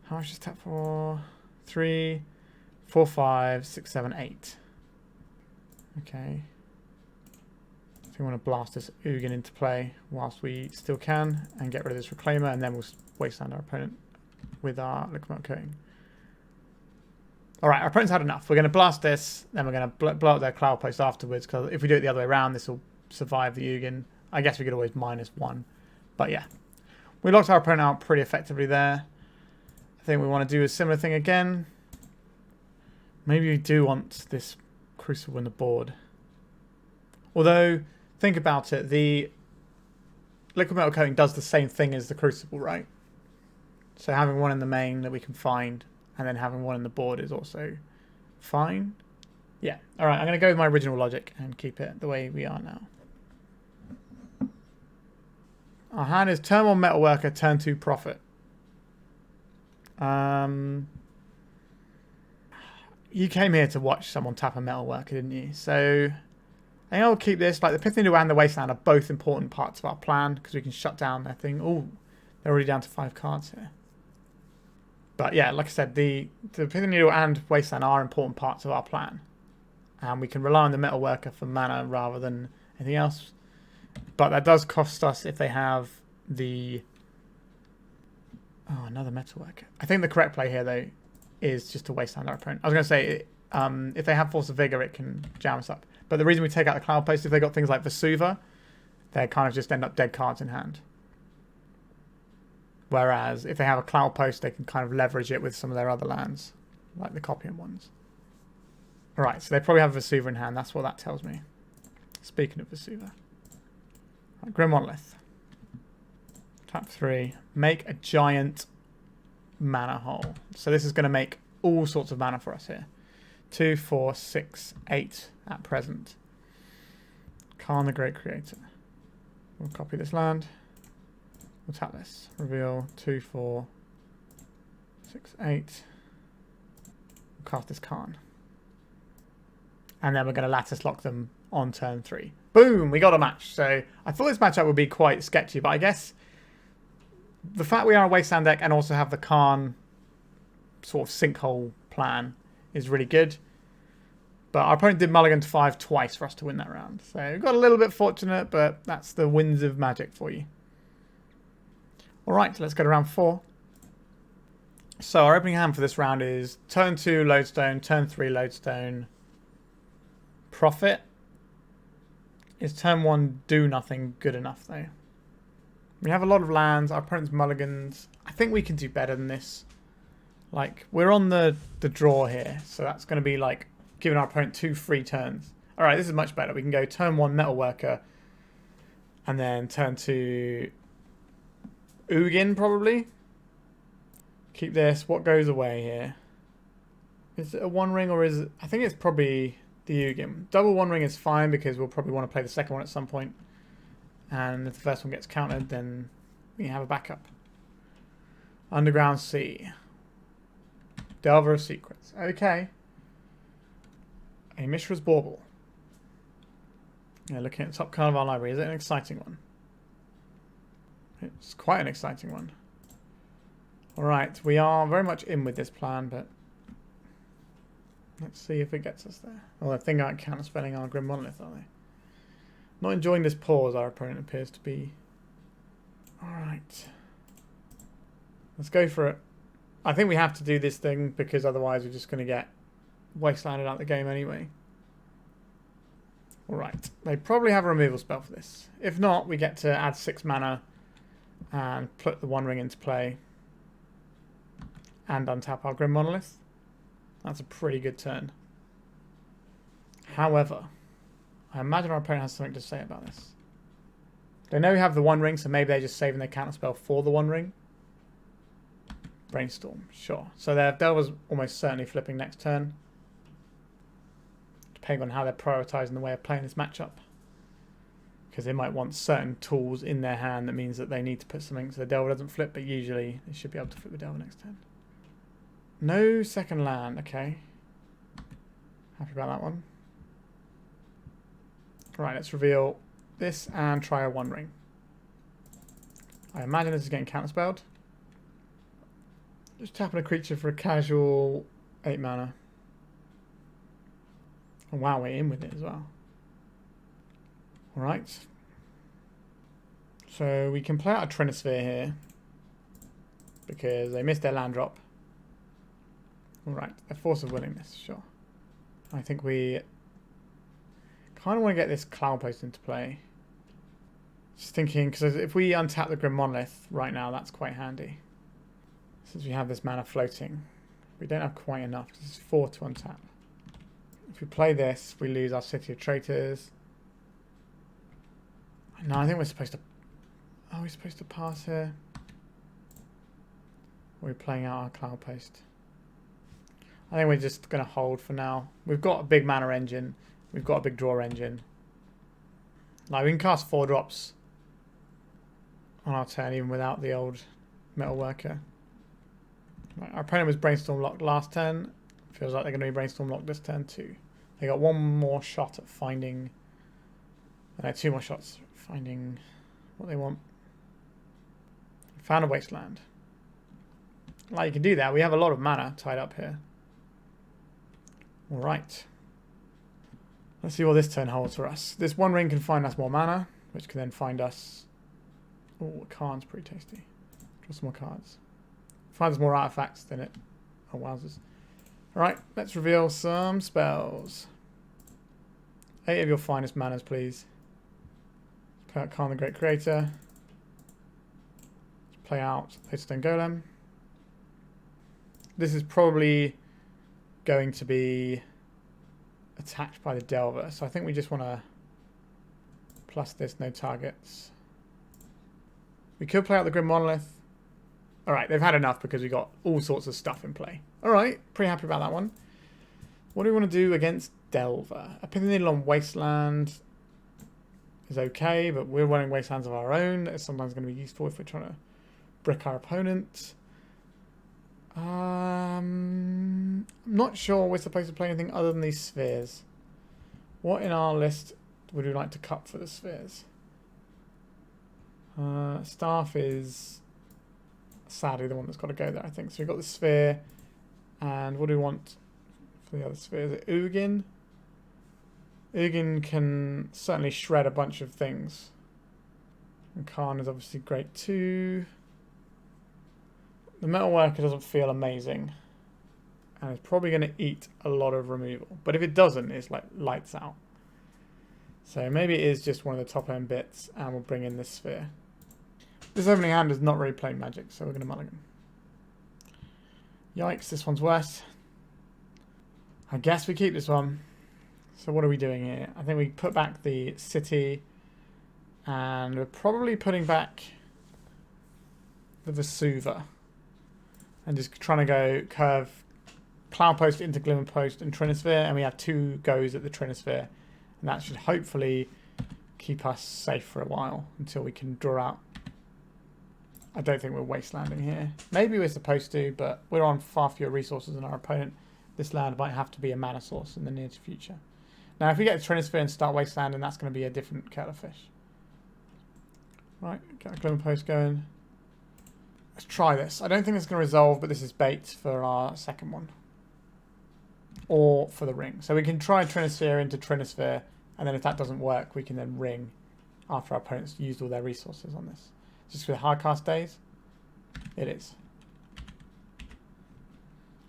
How much is tap for? 3, 4, 5, 6, 7, 8. Okay. So we want to blast this Ugin into play whilst we still can and get rid of this Reclaimer, and then we'll Wasteland our opponent with our Liquimetal Coating. Alright, our opponent's had enough. We're going to blast this, then we're going to blow up their Cloudpost afterwards, because if we do it the other way around, this will survive the Ugin. I guess we could always -1. But yeah. We locked our opponent out pretty effectively there. I think we want to do a similar thing again. Maybe we do want this Crucible in the board. Although, think about it, the Liquimetal Coating does the same thing as the Crucible, right? So having one in the main that we can find, and then having one in the board is also fine. Yeah, alright, I'm going to go with my original logic and keep it the way we are now. Our hand is turn 1 Metalworker, turn 2 Prophet. You came here to watch someone tap a Metalworker, didn't you? So I think I'll keep this. Like the Pithing Needle and the Wasteland are both important parts of our plan because we can shut down their thing. Oh, they're already down to 5 cards here. But yeah, like I said, the Pithing Needle and Wasteland are important parts of our plan. And we can rely on the Metalworker for mana rather than anything else. But that does cost us if they have the... Oh, another Metalworker. I think the correct play here, though, is just to Wasteland our opponent. I was going to say, if they have Force of Vigor, it can jam us up. But the reason we take out the Cloudpost, if they got things like Vesuva, they kind of just end up dead cards in hand. Whereas if they have a Cloudpost, they can kind of leverage it with some of their other lands, like the Copium ones. Alright, so they probably have Vesuva in hand. That's what that tells me. Speaking of Vesuva. Right, Grim Monolith. Tap 3. Make a giant mana hole. So this is going to make all sorts of mana for us here. 2, 4, 6, 8 at present. Karn the Great Creator. We'll copy this land. We'll tap this. Reveal 2, 4, 6, 8. We'll cast this Karn. And then we're going to Lattice lock them on turn 3. Boom! We got a match. So I thought this matchup would be quite sketchy, but I guess the fact we are a Wasteland deck and also have the Karn sort of sinkhole plan is really good. But our opponent did mulligan to 5 twice for us to win that round. So we got a little bit fortunate, but that's the winds of magic for you. Alright, let's go to round 4. So our opening hand for this round is turn 2 Lodestone, turn 3 Lodestone, Prophet. Is turn 1 do nothing good enough though? We have a lot of lands, our opponent's mulligans. I think we can do better than this. Like, we're on the draw here, so that's going to be like giving our opponent 2 free turns. Alright, this is much better. We can go turn 1 Metalworker, and then turn 2 Ugin probably. Keep this. What goes away here? Is it a 1 ring or is it... I think it's probably the Ugin. Double 1 ring is fine because we'll probably want to play the second one at some point. And if the first one gets countered, then we have a backup. Underground Sea. Delver of Secrets. Okay. A Mishra's Bauble. Yeah, looking at the top card of our library. Is it an exciting one? It's quite an exciting one. Alright, we are very much in with this plan, but let's see if it gets us there. Well, I think I can't spelling our Grim Monolith, are they? Not enjoying this pause, our opponent appears to be. Alright. Let's go for it. I think we have to do this thing because otherwise we're just going to get Wastelanded out the game anyway. Alright. They probably have a removal spell for this. If not, we get to add 6 mana and put the One Ring into play and untap our Grim Monolith. That's a pretty good turn. However, I imagine our opponent has something to say about this. They know we have the One Ring, so maybe they're just saving their counterspell for the One Ring. Brainstorm, sure. So their Delver's almost certainly flipping next turn, depending on how they're prioritising the way of playing this matchup. Because they might want certain tools in their hand that means that they need to put something so the Delver doesn't flip, but usually they should be able to flip the Delver next turn. No second land, okay. Happy about that one. Right, let's reveal this and try a One Ring. I imagine this is getting counterspelled. Just tapping a creature for a casual 8 mana. Oh wow, we're in with it as well. Alright. So we can play out a Trinisphere here because they missed their land drop. Alright, a Force of Willingness, sure. I think we kind of want to get this Cloudpost into play. Just thinking, because if we untap the Grim Monolith right now, that's quite handy. Since we have this mana floating. We don't have quite enough. This is 4 to untap. If we play this, we lose our City of Traitors. No, I think we're supposed to... Are we supposed to pass here? Or are we playing out our Cloudpost? I think we're just going to hold for now. We've got a big mana engine. We've got a big draw engine. Like, we can cast 4 drops on our turn even without the old Metalworker. Right, our opponent was Brainstorm locked last turn. Feels like they're going to be Brainstorm locked this turn too. They got 1 more shot at finding... No, 2 more shots at finding what they want. Found a Wasteland. Like, you can do that. We have a lot of mana tied up here. Alright. Let's see what this turn holds for us. This One Ring can find us more mana, which can then find us... Oh, Karn's pretty tasty. Draw some more cards. Finds more artifacts than it... Oh, wowzers. Alright, let's reveal some spells. 8 of your finest manas, please. Play out Karn the Great Creator. Let's play out Lodestone Golem. This is probably going to be attacked by the Delver, so I think we just want to plus this, no targets. We could play out the Grim Monolith. Alright, they've had enough because we got all sorts of stuff in play. Alright, pretty happy about that one. What do we want to do against Delver? A Pithing Needle on Wasteland is okay, but we're running Wastelands of our own. It's sometimes going to be useful if we're trying to brick our opponent. I'm not sure we're supposed to play anything other than these spheres. What in our list would we like to cut for the spheres? Staff is sadly the one that's got to go there, I think. So we've got the sphere, and what do we want for the other spheres? Ugin. Ugin can certainly shred a bunch of things. And Karn is obviously great too. The Metalworker doesn't feel amazing. And it's probably going to eat a lot of removal. But if it doesn't, it's like lights out. So maybe it is just one of the top end bits, and we'll bring in this sphere. This opening hand is not really playing Magic, so we're going to mulligan. Yikes, this one's worse. I guess we keep this one. So what are we doing here? I think we put back the city, and we're probably putting back the Vesuva. And just trying to go curve Cloudpost into Glimmerpost and Trinisphere, and we have 2 goes at the Trinisphere. And that should hopefully keep us safe for a while until we can draw out. I don't think we're wastelanding here. Maybe we're supposed to, but we're on far fewer resources than our opponent. This land might have to be a mana source in the near future. Now, if we get a Trinisphere and start wastelanding, that's going to be a different kettle of fish. Right, get a Glimmerpost going. Let's try this. I don't think it's going to resolve, but this is bait for our second one. Or for the ring. So we can try Trinisphere into Trinisphere, and then if that doesn't work, we can then ring after our opponents used all their resources on this. Just for the hard cast days? It is.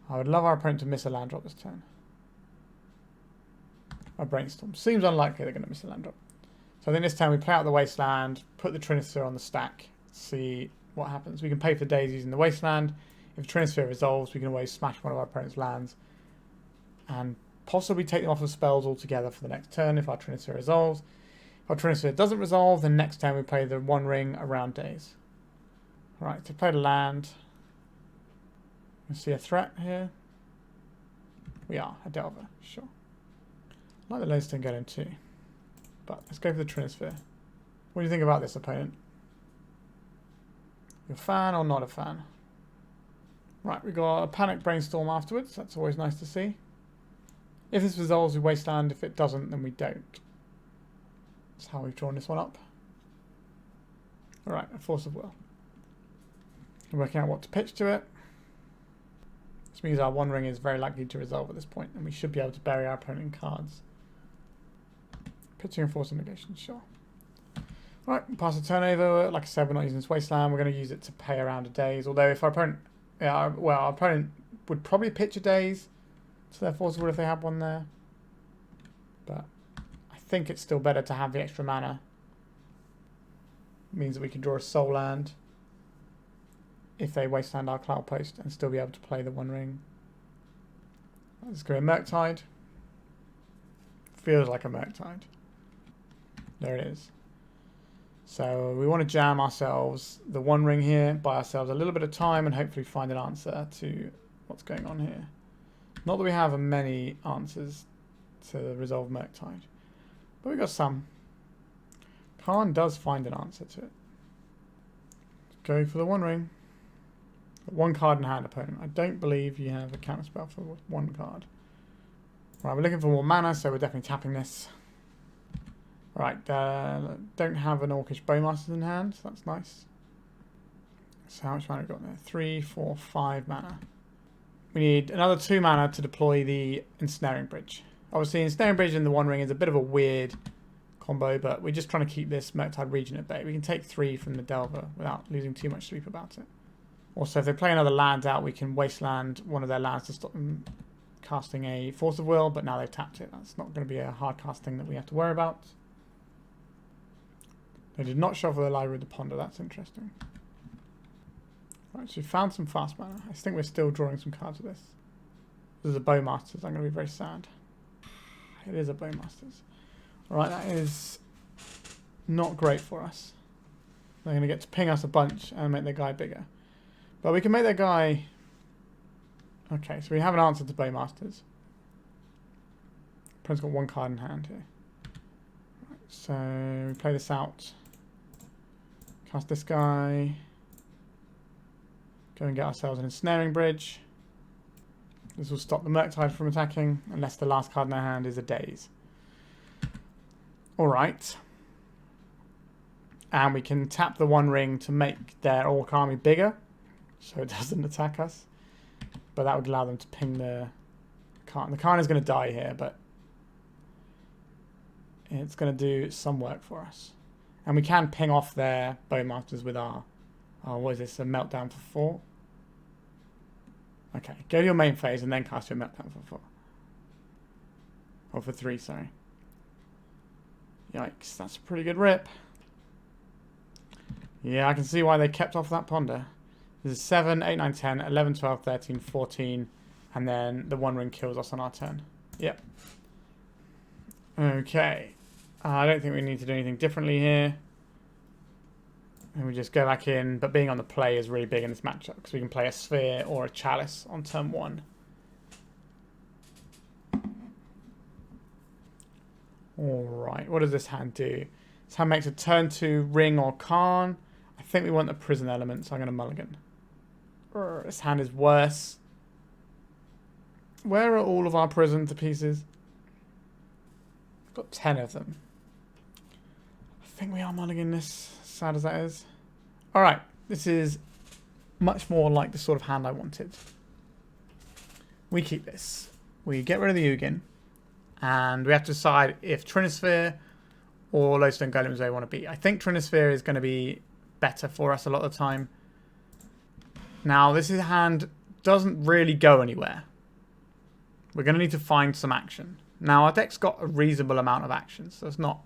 I would love our opponent to miss a land drop this turn. A Brainstorm. Seems unlikely they're going to miss a land drop. So I think this time we play out the Wasteland, put the Trinisphere on the stack, see what happens. We can pay for days using the Wasteland. If Trinisphere resolves, we can always smash one of our opponent's lands and possibly take them off of spells altogether for the next turn if our Trinisphere resolves. If our Trinisphere doesn't resolve, then next turn we play the one ring around days. Right, to play the land. We see a threat here. We are, a Delver, sure. I like the Lodestone Golem too. But let's go for the Trinisphere. What do you think about this, opponent? You a fan or not a fan? Right, we got a Panic Brainstorm afterwards. That's always nice to see. If this resolves, we Wasteland. If it doesn't, then we don't. That's how we've drawn this one up. Alright, a Force of Will. We're working out what to pitch to it. This means our one ring is very likely to resolve at this point, and we should be able to bury our opponent in cards. Pitching and Force of Negation, sure. Alright, pass the turn over. Like I said, we're not using this Wasteland. We're going to use it to pay a round of days. Although if our opponent... Yeah, well, our opponent would probably pitch a days to their Force of Will if they had one there. But I think it's still better to have the extra mana. It means that we can draw a soul land if they Wasteland our Cloudpost and still be able to play the one ring. Let's go Murktide. Feels like a Murktide. There it is. So we want to jam ourselves the one ring here, buy ourselves a little bit of time and hopefully find an answer to what's going on here. Not that we have many answers to resolve Murktide, but we got some. Karn does find an answer to it. Go for the one ring. One card in hand, opponent. I don't believe you have a counterspell for one card. Right, we're looking for more mana, so we're definitely tapping this. Right, don't have an Orcish Bowmasters in hand, so that's nice. So how much mana have we got there? 3, 4, 5 mana. We need another 2 mana to deploy the Ensnaring Bridge. Obviously, Ensnaring Bridge in the One Ring is a bit of a weird combo, but we're just trying to keep this Murktide region at bay. We can take 3 from the Delver without losing too much sleep about it. Also, if they play another land out, we can Wasteland one of their lands to stop them casting a Force of Will, but now they've tapped it. That's not going to be a hard cast thing that we have to worry about. They did not shuffle the library with the Ponder. That's interesting. Right, so we found some fast mana. I think we're still drawing some cards with this. This is a Bowmasters. I'm going to be very sad. It is a Bowmasters. Alright, that is not great for us. They're going to get to ping us a bunch and make their guy bigger. But we can make their guy... Okay, so we have an answer to Bowmasters. Opponent's got one card in hand here. Right, so we play this out. Cast this guy. Go and get ourselves an Ensnaring Bridge. This will stop the Murktide from attacking, unless the last card in their hand is a Daze. Alright. And we can tap the one ring to make their Orc army bigger, so it doesn't attack us. But that would allow them to ping the Karn. The Karn is going to die here, but it's going to do some work for us. And we can ping off their Bowmasters with our what is this, a Meltdown for 4? Okay, go to your main phase and then cast your Meltdown for 4. Or for 3, sorry. Yikes, that's a pretty good rip. Yeah, I can see why they kept off that Ponder. This is 7, 8, 9, 10, 11, 12, 13, 14, and then the one ring kills us on our turn. Yep. Okay. I don't think we need to do anything differently here. And we just go back in, but being on the play is really big in this matchup, because we can play a Sphere or a Chalice on turn 1. Alright, what does this hand do? This hand makes a turn 2 ring or Karn. I think we want the prison element, so I'm going to mulligan. This hand is worse. Where are all of our prison to pieces? I've got 10 of them. I think we are mulligan this. sad as that is. Alright, this is much more like the sort of hand I wanted. We keep this. We get rid of the Ugin. And we have to decide if Trinisphere or Lodestone Golem is where we want to be. I think Trinisphere is going to be better for us a lot of the time. Now, this hand doesn't really go anywhere. We're going to need to find some action. Now, our deck's got a reasonable amount of action, so it's not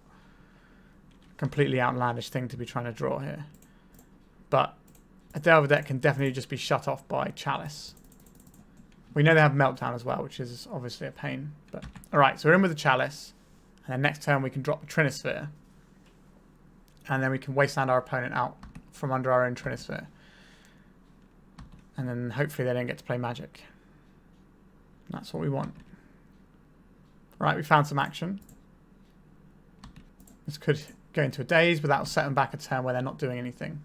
a completely outlandish thing to be trying to draw here. But a Delver deck can definitely just be shut off by Chalice. We know they have Meltdown as well, which is obviously a pain. But alright, so we're in with the Chalice. And then next turn we can drop the Trinisphere. And then we can Wasteland our opponent out from under our own Trinisphere. And then hopefully they don't get to play Magic. That's what we want. Right, we found some action. This could go into a daze, but that'll set them back a turn where they're not doing anything.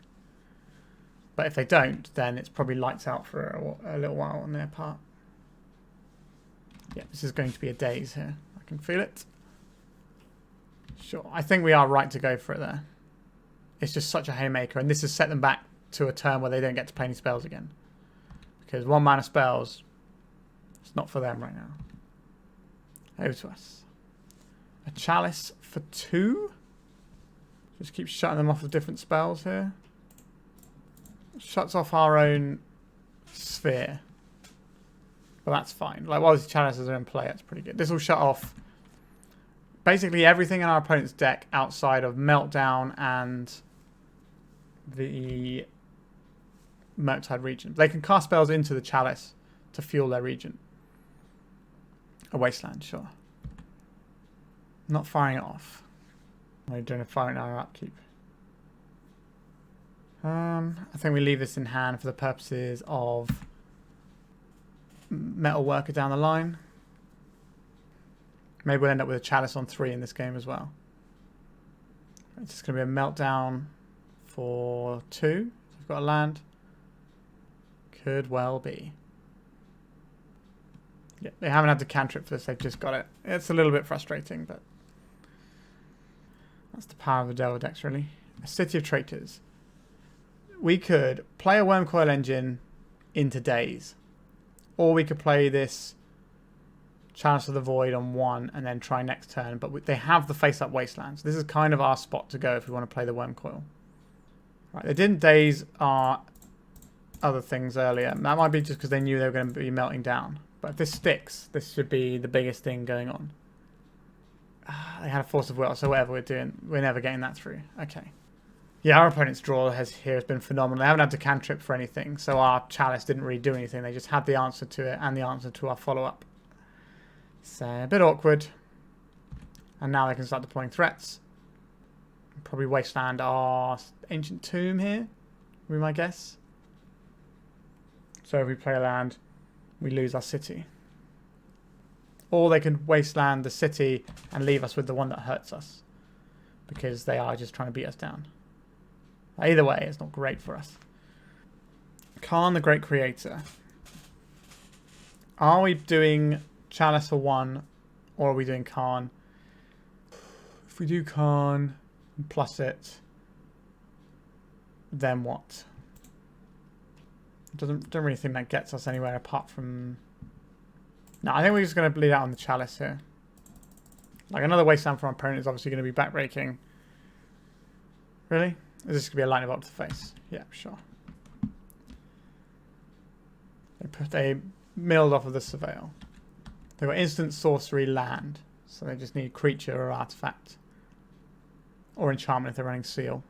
But if they don't, then it's probably lights out for a little while on their part. Yeah, this is going to be a daze here. I can feel it. Sure, I think we are right to go for it there. It's just such a haymaker, and this has set them back to a turn where they don't get to play any spells again. Because 1 mana spells, it's not for them right now. Over to us. A Chalice for 2. Just keep shutting them off with different spells here. Shuts off our own sphere. But that's fine. Like, while these Chalices are in play, that's pretty good. This will shut off basically everything in our opponent's deck outside of Meltdown and the Murktide region. They can cast spells into the Chalice to fuel their region. A Wasteland, sure. Not firing it off. We're doing a firing our upkeep. I think we leave this in hand for the purposes of Metalworker down the line. Maybe we'll end up with a Chalice on 3 in this game as well. It's just going to be a Meltdown for 2. We've got a land. Could well be. Yeah, they haven't had to cantrip for this, they've just got it. It's a little bit frustrating, but that's the power of the Delver decks, really. A City of Traitors. We could play a Wurmcoil Engine into daze. Or we could play this Chalice of the Void on 1 and then try next turn. But they have the face-up Wastelands. This is kind of our spot to go if we want to play the Wurmcoil. Right, they didn't daze our other things earlier. That might be just because they knew they were going to be melting down. But if this sticks, this should be the biggest thing going on. They had a Force of Will, so whatever we're doing, we're never getting that through. Okay. Yeah, our opponent's draw has been phenomenal. They haven't had to cantrip for anything, so our Chalice didn't really do anything. They just had the answer to it and the answer to our follow-up. So, a bit awkward. And now they can start deploying threats. Probably Wasteland our Ancient Tomb here, would be my guess. So if we play a land, we lose our city. Or they could Wasteland the city and leave us with the one that hurts us. Because they are just trying to beat us down. Either way, it's not great for us. Karn, the Great Creator. Are we doing Chalice for 1, or are we doing Karn? If we do Karn and plus it, then what? Don't really think that gets us anywhere apart from... No, I think we're just going to bleed out on the Chalice here. Like, another Wasteland from our opponent is obviously going to be backbreaking. Really? Is this going to be a lightning bolt to the face? Yeah, sure. They milled off of the Surveil. They've got instant sorcery land, so they just need creature or artifact. Or enchantment if they're running seal.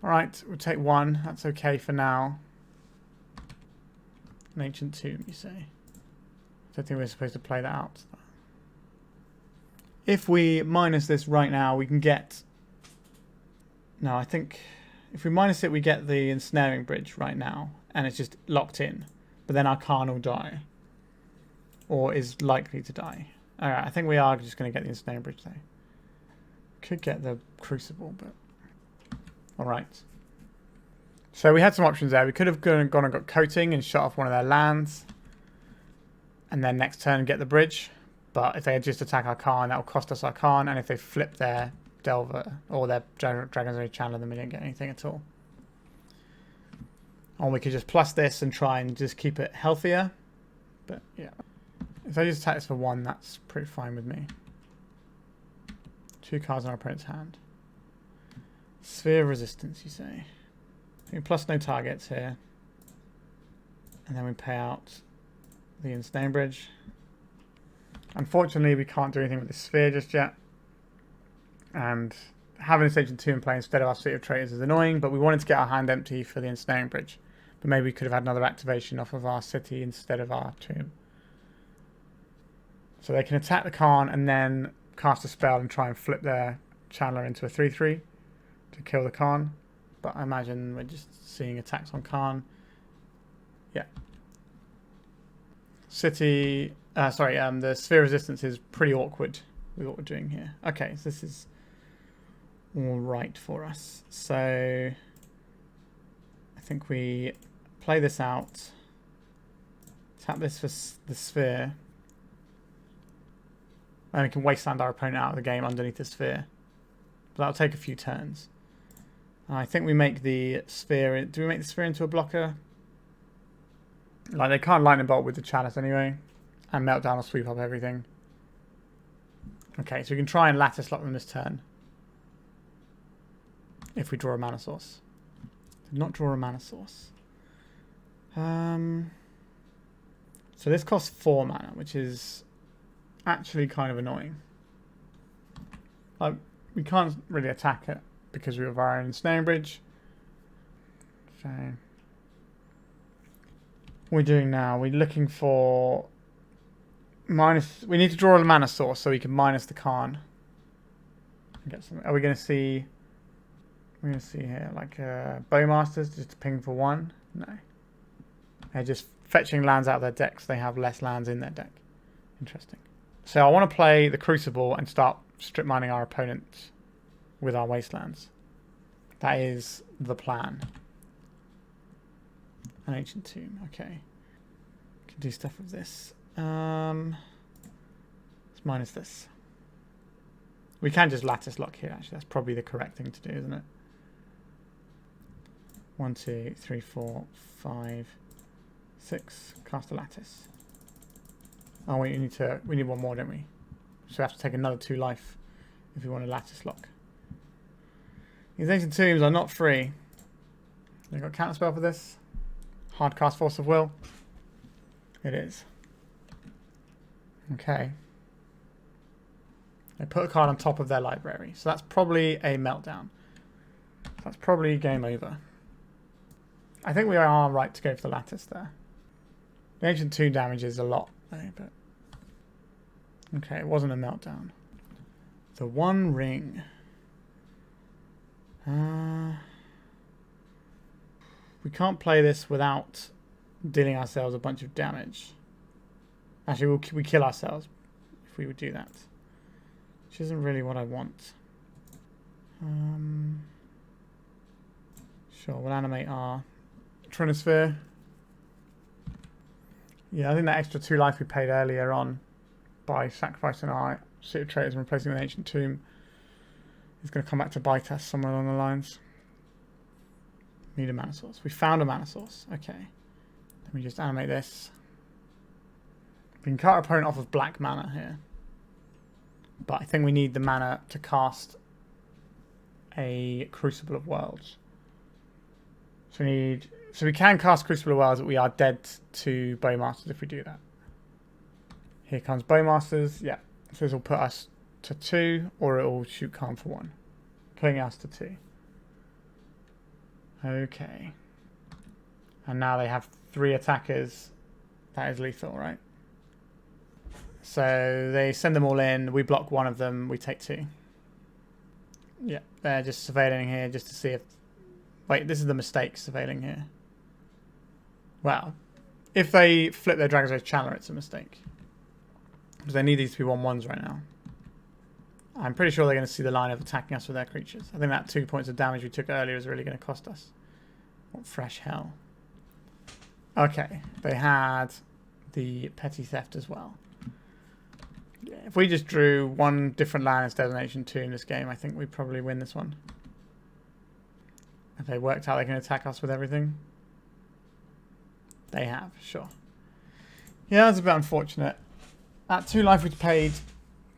Alright, we'll take 1. That's okay for now. An Ancient Tomb, you say? I don't think we're supposed to play that out. If we minus this right now, we can get... No, I think if we minus it, we get the Ensnaring Bridge right now. And it's just locked in. But then our Karn will die. Or is likely to die. Alright, I think we are just going to get the Ensnaring Bridge though. Could get the Crucible, but... Alright. So we had some options there. We could have gone and got Coating and shut off one of their lands. And then next turn get the bridge. But if they just attack our Karn, that will cost us our Karn. And if they flip their Delver or their Dragon's Rage Channeler, then we didn't get anything at all. Or we could just plus this and try and just keep it healthier. But yeah. If I just attack this for 1, that's pretty fine with me. 2 cards in our opponent's hand. Sphere of Resistance, you say. We plus no targets here. And then we pay out the Ensnaring Bridge. Unfortunately, we can't do anything with the Sphere just yet. And having a Stage 2 in play instead of our City of Traitors is annoying, but we wanted to get our hand empty for the Ensnaring Bridge. But maybe we could have had another activation off of our city instead of our tomb. So they can attack the Karn and then cast a spell and try and flip their Channeler into a 3/3 to kill the Karn. But I imagine we're just seeing attacks on Karn. Yeah. City... the Sphere Resistance is pretty awkward with what we're doing here. Okay, so this is all right for us. So I think we play this out. Tap this for the Sphere. And we can Wasteland our opponent out of the game underneath the Sphere. But that'll take a few turns. I think we make the Sphere... Do we make the Sphere into a blocker? Like, they can't Lightning Bolt with the Chalice anyway. And Meltdown will sweep up everything. Okay, so we can try and Lattice lock them this turn. If we draw a mana source. Did not draw a mana source. So this costs 4 mana, which is actually kind of annoying. Like, we can't really attack it because we have our own Ensnaring Bridge. So what we're doing now, we're looking for minus. We need to draw a mana source so we can minus the Karn. Get some. Are we going to see? We're going to see here like Bowmasters just ping for 1. No, they're just fetching lands out of their decks. They have less lands in their deck. Interesting. So I want to play the Crucible and start strip mining our opponents with our Wastelands. That is the plan. An Ancient Tomb, okay. Can do stuff with this. Let's minus this. We can just Lattice lock here, actually. That's probably the correct thing to do, isn't it? 1, 2, 3, 4, 5, 6. Cast a Lattice. Oh, we need 1 more, don't we? So we have to take another 2 life if we want a Lattice lock. These Ancient Tombs are not free. They've got counter spell for this. Hard cast Force of Will. It is. Okay. They put a card on top of their library. So that's probably a Meltdown. That's probably game over. I think we are right to go for the Lattice there. The Ancient Tomb damage is a lot, though, but... Okay, it wasn't a Meltdown. The One Ring. We can't play this without dealing ourselves a bunch of damage. Actually, we kill ourselves if we would do that. Which isn't really what I want. Sure, we'll animate our Trinisphere. Yeah, I think that extra 2 life we paid earlier on by sacrificing our City of Traitors and replacing with an Ancient Tomb is going to come back to bite us somewhere along the lines. Need a mana source. We found a mana source. Okay. Let me just animate this. We can cut our opponent off of black mana here. But I think we need the mana to cast a Crucible of Worlds. So we can cast Crucible of Worlds, but we are dead to Bowmasters if we do that. Here comes Bowmasters. Yeah. So this will put us to 2, or it will shoot Karn for 1. Putting us to 2. Okay. And now they have 3 attackers. That is lethal, right? So they send them all in. We block 1 of them. We take 2. Yeah, they're just surveilling here just to see if... Wait, this is the mistake, surveilling here. Well, if they flip their Dragon's Rage Channeler, it's a mistake. Because they need these to be 1/1s right now. I'm pretty sure they're going to see the line of attacking us with their creatures. I think that 2 points of damage we took earlier is really going to cost us. What fresh hell. Okay, they had the Petty Theft as well. Yeah, If we just drew one different land as Destination 2 in this game, I think we probably win this one. Have they worked out they can attack us with everything? They have, sure. Yeah, that's a bit unfortunate. That 2 life we paid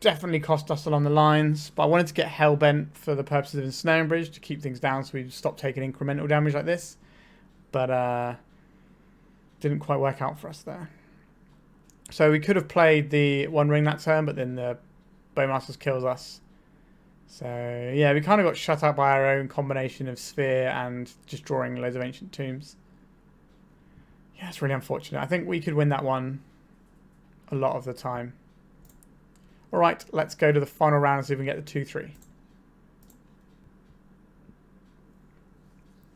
definitely cost us along the lines, but I wanted to get Hellbent for the purposes of Ensnaring Bridge to keep things down so we stop taking incremental damage like this. But didn't quite work out for us there. So we could have played the One Ring that turn, but then the Bowmasters kills us. So yeah, we kind of got shut out by our own combination of Sphere and just drawing loads of Ancient Tombs. Yeah, it's really unfortunate. I think we could win that one a lot of the time. Alright, let's go to the final round and see if we can get the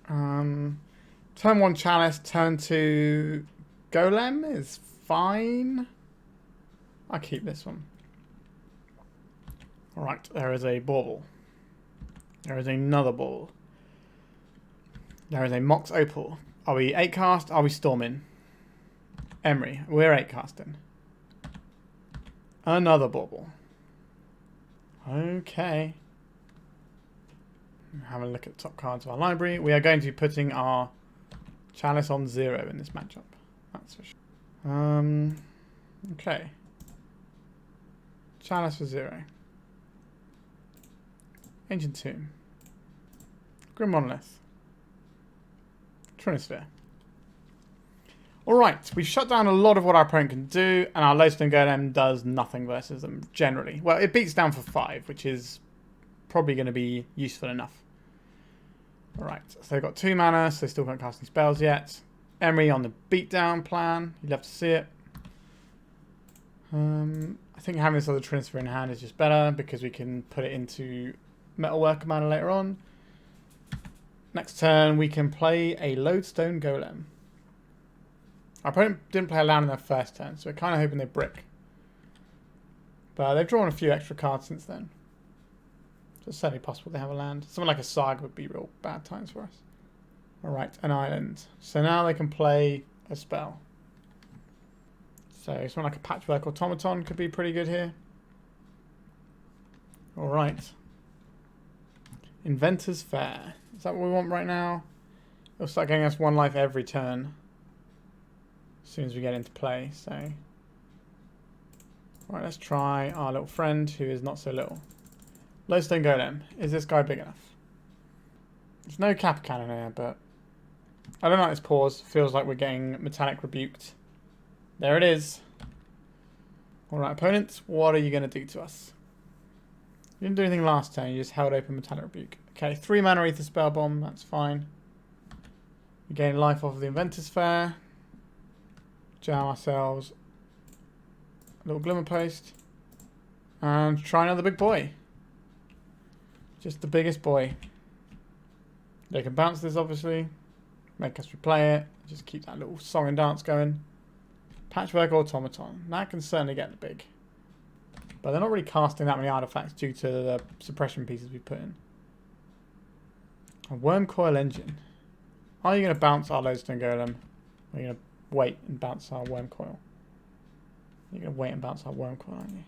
2-3. Turn 1 Chalice, turn 2 Golem is fine. I'll keep this one. Alright, there is a bauble. There is another bauble. There is a Mox Opal. Are we 8 cast? Are we storming? Emery, we're 8 casting. Another bauble. Okay. Have a look at the top cards of our library. We are going to be putting our Chalice on 0 in this matchup. That's for sure. Okay. Chalice for 0. Ancient Tomb. Grim Monolith. Trinisphere. Alright, we've shut down a lot of what our opponent can do, and our Lodestone Golem does nothing versus them, generally. Well, it beats down for 5, which is probably going to be useful enough. Alright, so they've got 2 mana, so they still can't cast any spells yet. Emery on the beatdown plan. You'd love to see it. I think having this other Trinisphere in hand is just better, because we can put it into Metalworker mana later on. Next turn, we can play a Lodestone Golem. Our opponent didn't play a land in their first turn, so we're kind of hoping they brick. But they've drawn a few extra cards since then. So it's certainly possible they have a land. Something like a Saga would be real bad times for us. Alright, an island. So now they can play a spell. So something like a Patchwork Automaton could be pretty good here. Alright. Inventors Fair. Is that what we want right now? It'll start getting us 1 life every turn. As soon as we get into play, so. Alright, let's try our little friend who is not so little. Lodestone Golem. Is this guy big enough? There's no cap cannon here, but I don't like this pause. Feels like we're getting metallic rebuked. There it is. Alright, opponents, what are you going to do to us? You didn't do anything last turn, you just held open metallic rebuke. Okay, 3 mana Ether Spell Bomb, that's fine. We gain life off of the Inventors Fair. Jam ourselves a little Glimmerpost. And try another big boy. Just the biggest boy. They can bounce this, obviously. Make us replay it. Just keep that little song and dance going. Patchwork Automaton. That can certainly get the big. But they're not really casting that many artifacts due to the suppression pieces we put in. A Wurmcoil Engine. Are you going to bounce our Lodestone Golem? Or are you going to wait and bounce our Wurmcoil? You're going to wait and bounce our Wurmcoil, aren't you?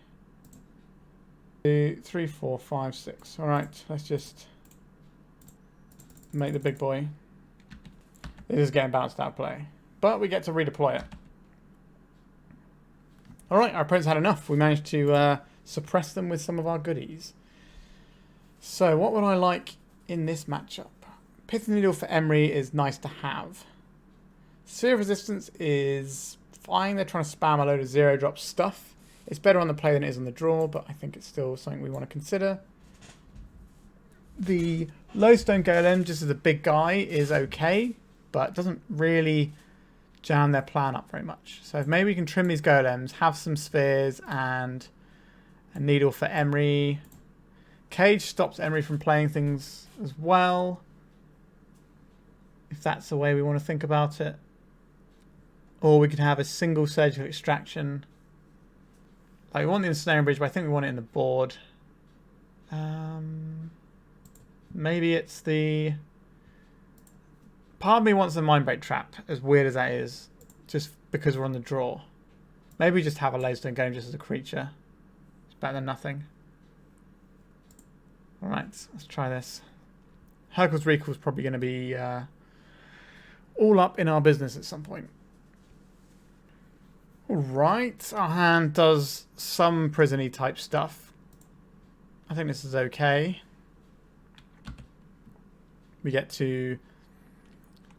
2, 3, 4, 5, 6. Alright, let's just make the big boy. This is getting bounced out of play. But we get to redeploy it. Alright, our opponents had enough. We managed to suppress them with some of our goodies. So, what would I like in this matchup? Pithing Needle for Emery is nice to have. Sphere of Resistance is fine. They're trying to spam a load of 0-drop stuff. It's better on the play than it is on the draw, but I think it's still something we want to consider. The Lodestone Golem, just as a big guy, is okay, but doesn't really jam their plan up very much. So maybe we can trim these golems, have some spheres, and a needle for Emery. Cage stops Emery from playing things as well, if that's the way we want to think about it. Or we could have a single surgical extraction. Like, we want the Ensnaring Bridge, but I think we want it in the board. Maybe it's the... Part of me wants the Mindbreak Trap, as weird as that is, just because we're on the draw. Maybe just have a Lodestone Golem just as a creature. It's better than nothing. Alright, let's try this. Hercule's Recall is probably going to be all up in our business at some point. Alright, our hand does some prison-y type stuff. I think this is okay. We get to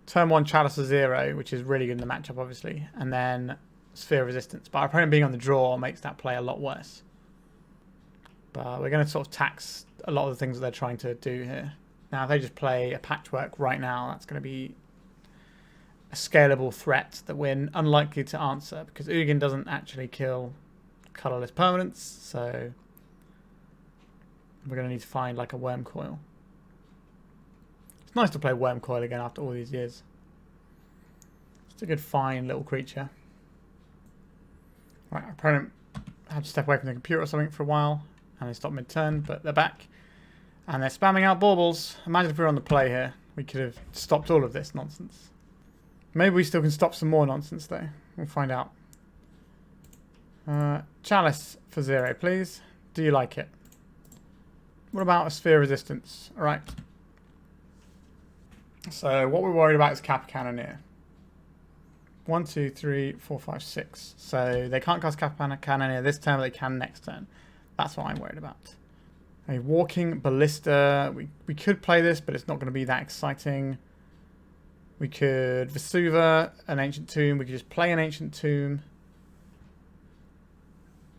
turn 1 Chalice to 0, which is really good in the matchup, obviously. And then Sphere of Resistance. But our opponent being on the draw makes that play a lot worse. But we're going to sort of tax a lot of the things that they're trying to do here. Now, if they just play a Patchwork right now, that's going to be a scalable threat that we're unlikely to answer, because Ugin doesn't actually kill colourless permanents, so we're going to need to find like a Wurmcoil. It's nice to play Wurmcoil again after all these years. It's a good fine little creature. Right, our opponent had to step away from the computer or something for a while, and they stopped mid-turn, but they're back. And they're spamming out baubles. Imagine if we were on the play here. We could have stopped all of this nonsense. Maybe we still can stop some more nonsense, though. We'll find out. Chalice for 0, please. Do you like it? What about a Sphere Resistance? Alright. So what we're worried about is Cap Cannoneer. 1, 2, 3, 4, 5, 6. So they can't cast Cap Cannoneer this turn, but they can next turn. That's what I'm worried about. A Walking Ballista. We could play this, but it's not going to be that exciting. We could Vesuva, an Ancient Tomb. We could just play an Ancient Tomb.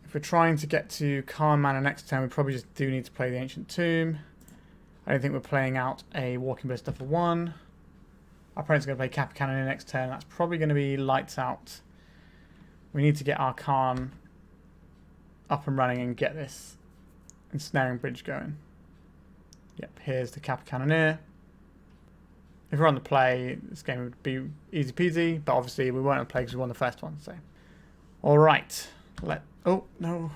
If we're trying to get to Karn mana next turn, we probably just do need to play the Ancient Tomb. I don't think we're playing out a Walking Ballista for 1. Our opponent's going to play Cap Cannoneer next turn. That's probably going to be lights out. We need to get our Karn up and running and get this Ensnaring Bridge going. Yep, here's the Cap Cannoneer. If we're on the play, this game would be easy peasy, but obviously we weren't on the play because we won the first one, so. Alright. Oh, no.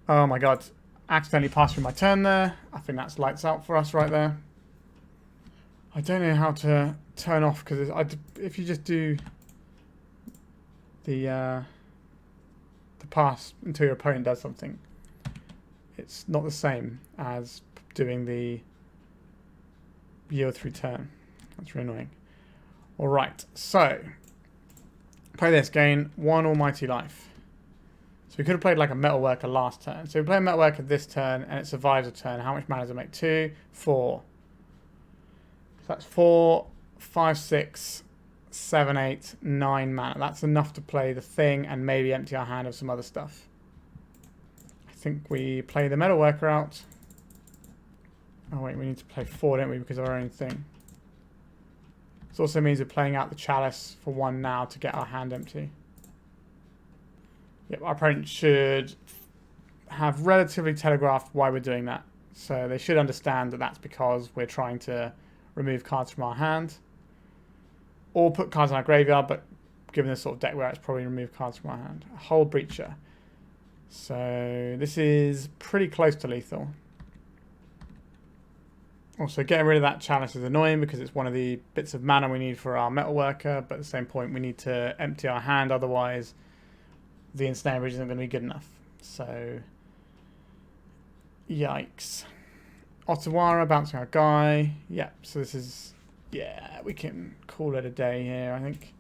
Oh my god. Accidentally passed through my turn there. I think that's lights out for us right there. I don't know how to turn off, because if you just do the pass until your opponent does something, it's not the same as doing the yield through turn. That's really annoying. Alright, so play this, gain 1 almighty life. So we could have played like a Metalworker last turn. So we play a Metalworker this turn and it survives a turn. How much mana does it make? 2, 4. So that's 4, 5, 6, 7, 8, 9 mana. That's enough to play the thing and maybe empty our hand of some other stuff. I think we play the Metalworker out. Oh wait, we need to play 4, don't we, because of our own thing. This also means we're playing out the Chalice for 1 now to get our hand empty. Yep, our opponent should have relatively telegraphed why we're doing that. So they should understand that that's because we're trying to remove cards from our hand. Or put cards in our graveyard, but given this sort of deck where it's probably remove cards from our hand. A Hull Breacher. So this is pretty close to lethal. Also, getting rid of that Chalice is annoying because it's one of the bits of mana we need for our Metalworker, but at the same point we need to empty our hand, otherwise the Ensnaring Bridge isn't going to be good enough. So, yikes. Otawara bouncing our guy. Yep, so this is, yeah, we can call it a day here, I think.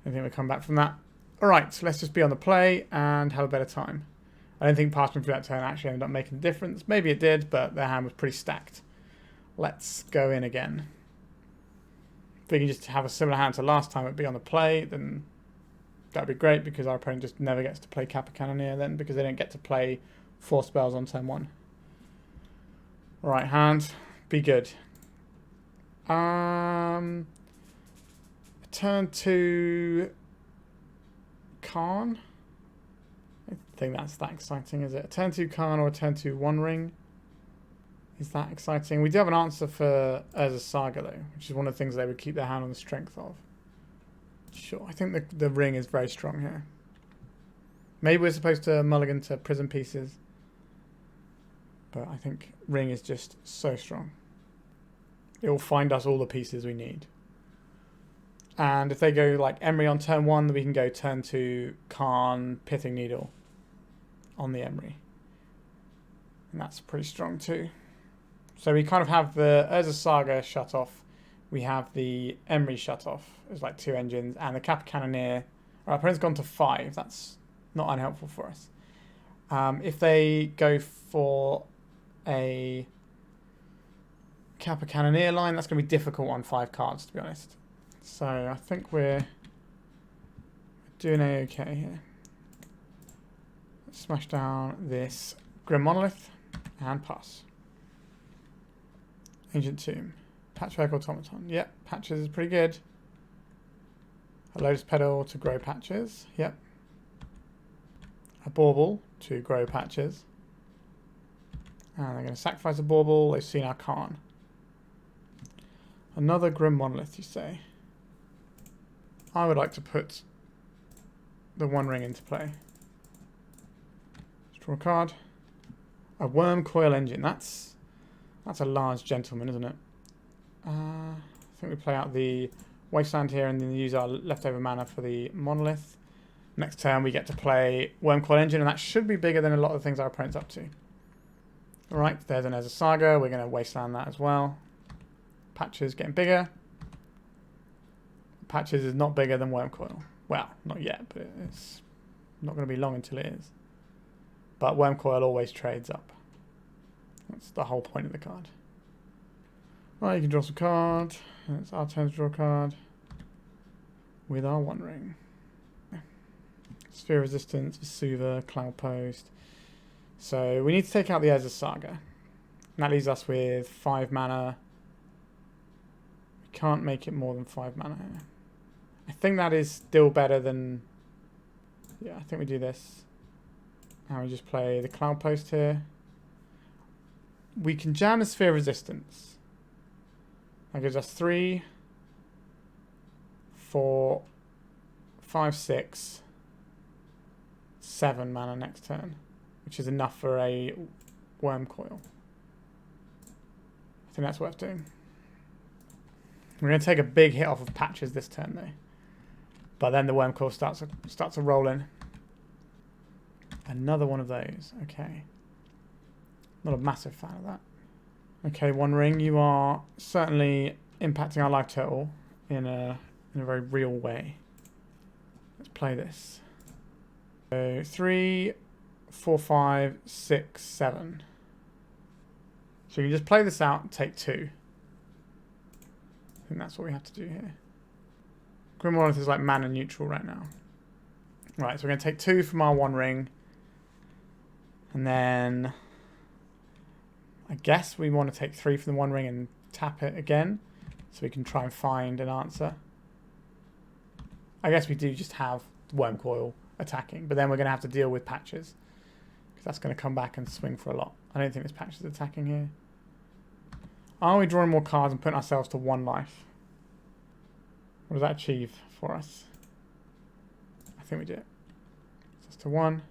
I think we'll come back from that. Alright, so let's just be on the play and have a better time. I don't think passing through that turn actually ended up making a difference. Maybe it did, but their hand was pretty stacked. Let's go in again. If we can just have a similar hand to last time, it'd be on the play, then that'd be great, because our opponent just never gets to play Kappa Cannoneer then, because they don't get to play 4 spells on turn 1. Alright, hand. Be good. Turn 2 Karn. I think that's that exciting, is it? A turn 2 Karn or a turn 2 One Ring? Is that exciting? We do have an answer for Urza's Saga, though, which is one of the things they would keep their hand on the strength of. Sure, I think the ring is very strong here. Maybe we're supposed to mulligan to Prison Pieces, but I think ring is just so strong. It will find us all the pieces we need. And if they go like Emery on turn 1, then we can go turn 2 Karn, Pithing Needle. on the Emery. And that's pretty strong too. So we kind of have the Urza Saga shut off. We have the Emery shut off. There's like 2 engines. And the Kappa Cannoneer. Our opponent's gone to 5. That's not unhelpful for us. If they go for a Kappa Cannoneer line, that's going to be difficult on 5 cards, to be honest. So I think we're doing okay here. Let's smash down this Grim Monolith and pass. Ancient Tomb. Patchwork Automaton. Yep, patches is pretty good. A Lotus Petal to grow patches. Yep. A Bauble to grow patches. And they're going to sacrifice a Bauble. They've seen our Karn. Another Grim Monolith, you say? I would like to put the One Ring into play. Let's draw a card. A Wurmcoil Engine. That's a large gentleman, isn't it? I think we play out the Wasteland here and then use our leftover mana for the Monolith. Next turn we get to play Wurmcoil Engine, and that should be bigger than a lot of the things our opponent's up to. Alright, there's an Urza Saga. We're going to Wasteland that as well. Patches getting bigger. Patches is not bigger than Wurmcoil. Well, not yet, but it's not going to be long until it is. But Wurmcoil always trades up. That's the whole point of the card. Right, you can draw some card. It's our turn to draw a card with our One Ring. Sphere Resistance, Vesuva, Cloudpost. So we need to take out the Urza Saga. And that leaves us with 5 mana. We can't make it more than 5 mana here. I think that is still better than... Yeah, I think we do this. And we just play the Cloudpost here. We can jam the Sphere Resistance. That gives us 3, 4, 5, 6, 7 mana next turn, which is enough for a Wurmcoil. I think that's worth doing. We're going to take a big hit off of patches this turn though. But then the Wurmcoil starts to roll in. Another one of those. Okay. Not a massive fan of that. Okay, One Ring, you are certainly impacting our life total in a very real way. Let's play this. So 3, 4, 5, 6, 7. So you can just play this out and take 2. I think that's what we have to do here. Grim Monolith is like mana neutral right now. Right, so we're going to take 2 from our One Ring. And then I guess we want to take 3 from the One Ring and tap it again. So we can try and find an answer. I guess we do just have Wurmcoil attacking. But then we're going to have to deal with patches. Because that's going to come back and swing for a lot. I don't think this patch is attacking here. Are we drawing more cards and putting ourselves to 1 life? What does that achieve for us? I think we do it. So it's to 1.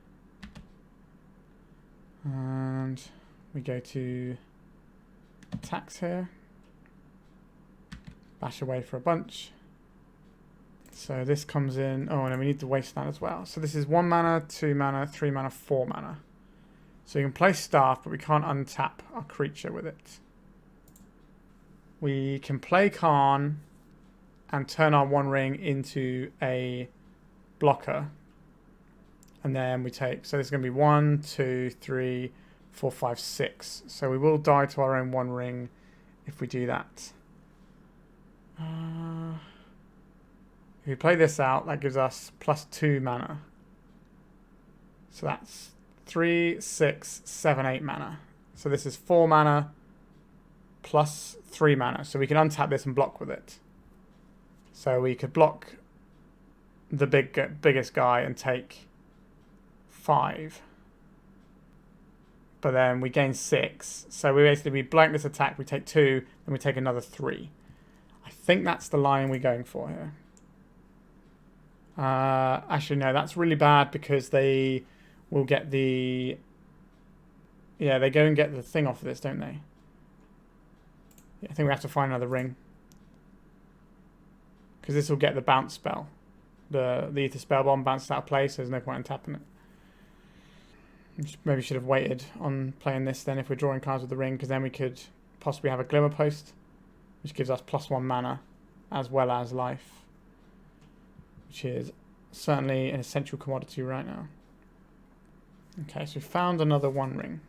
And we go to attacks here. Bash away for a bunch. So this comes in. Oh, and then we need the Wasteland as well. So this is 1 mana, 2 mana, 3 mana, 4 mana. So you can play Staff, but we can't untap our creature with it. We can play Karn and turn our One Ring into a blocker. And then we take, so this is going to be 1, 2, 3, 4, 5, 6. So we will die to our own One Ring if we do that. If we play this out, that gives us +2 mana. So that's 3, 6, 7, 8 mana. So this is 4 mana plus 3 mana. So we can untap this and block with it. So we could block the biggest guy and take 5. But then we gain 6. So we blank this attack, we take 2, then we take another 3. I think that's the line we're going for here. Actually, no, that's really bad because they will get the... Yeah, they go and get the thing off of this, don't they? Yeah, I think we have to find another ring. Because this will get the bounce spell. The Ether Spell Bomb bounces out of play, so there's no point in tapping it. Maybe should have waited on playing this then if we're drawing cards with the ring, because then we could possibly have a Glimmerpost, which gives us +1 mana as well as life, which is certainly an essential commodity right now. Okay, so we found another 1 ring.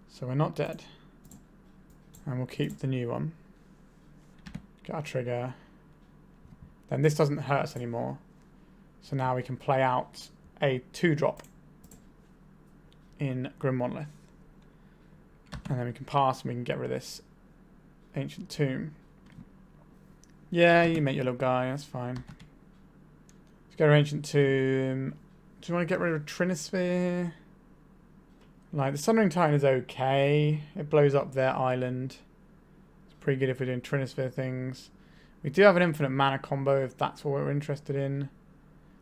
So we're not dead. And we'll keep the new one. Get our trigger. Then this doesn't hurt us anymore. So now we can play out a 2-drop in Grim Monolith. And then we can pass and we can get rid of this Ancient Tomb. Yeah, you make your little guy, that's fine. Let's go to Ancient Tomb. Do you want to get rid of Trinisphere? Like, the Sundering Titan is okay. It blows up their island. It's pretty good if we're doing Trinisphere things. We do have an infinite mana combo if that's what we're interested in.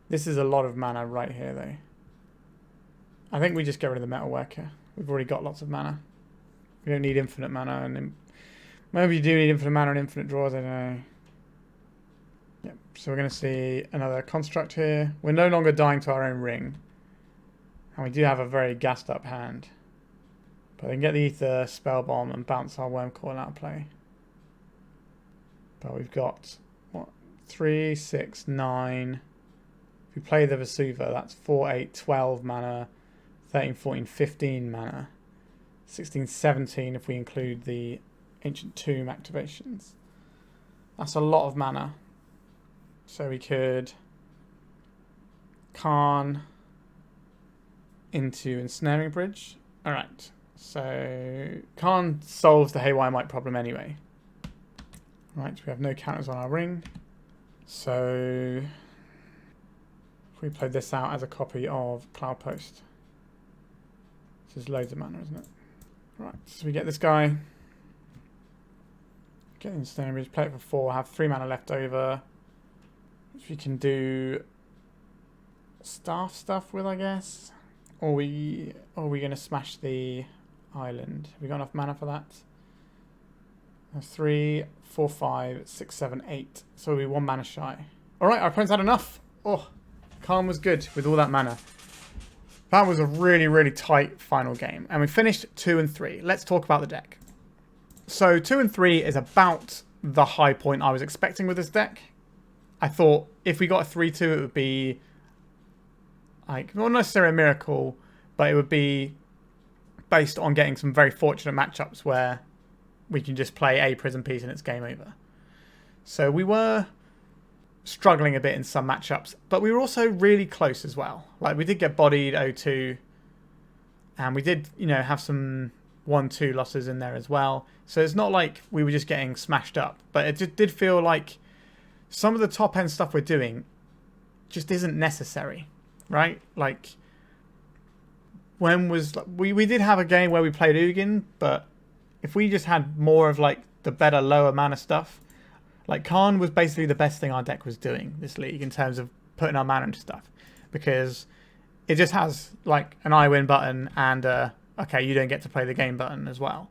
This is a lot of mana right here, though. I think we just get rid of the Metalworker. We've already got lots of mana. We don't need infinite mana. And maybe you do need infinite mana and infinite draws, I don't know. Yep, so we're going to see another construct here. We're no longer dying to our own ring. And we do have a very gassed up hand. But we can get the Ether, Spell Bomb, and bounce our Wurmcoil out of play. But we've got, what, 3, 6, 9. If we play the Vesuva, that's 4, 8, 12 mana. 13, 14, 15 mana. 16, 17 if we include the Ancient Tomb activations. That's a lot of mana. So we could Karn into Ensnaring Bridge. Alright, so Karn solves the Haywire Might problem anyway. Right, we have no counters on our ring. So if we play this out as a copy of Cloudpost. This is loads of mana, isn't it? Right, so we get this guy. Get the Ensnaring Bridge, play it for 4, have 3 mana left over. Which we can do staff stuff with, I guess. Or are we going to smash the island? Have we got enough mana for that? 3, 4, 5, 6, 7, 8. So we'll be 1 mana shy. Alright, our opponent's had enough. Oh, Karn was good with all that mana. That was a really, really tight final game. And we finished 2 and 3. Let's talk about the deck. So 2 and 3 is about the high point I was expecting with this deck. I thought if we got a 3-2, it would be, like, not necessarily a miracle, but it would be based on getting some very fortunate matchups where we can just play a prison piece and it's game over. So we were struggling a bit in some matchups, but we were also really close as well. Like, we did get bodied 0-2, and we did, you know, have some 1-2 losses in there as well. So it's not like we were just getting smashed up, but it just did feel like some of the top end stuff we're doing just isn't necessary, right? Like, when was we did have a game where we played Ugin, but if we just had more of like the better lower mana stuff, like Karn was basically the best thing our deck was doing this league in terms of putting our mana into stuff, because it just has like an I win button and okay, you don't get to play the game button as well.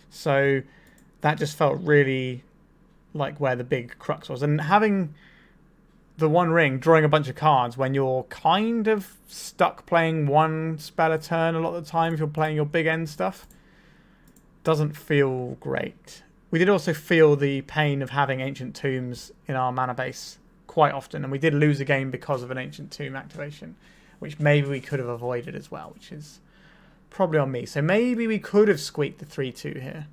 So that just felt really like where the big crux was. And having the 1 ring, drawing a bunch of cards when you're kind of stuck playing 1 spell a turn a lot of the time if you're playing your big end stuff, doesn't feel great. We did also feel the pain of having Ancient Tombs in our mana base quite often, and we did lose a game because of an Ancient Tomb activation, which maybe we could have avoided as well, which is probably on me. So maybe we could have squeaked the 3-2 here.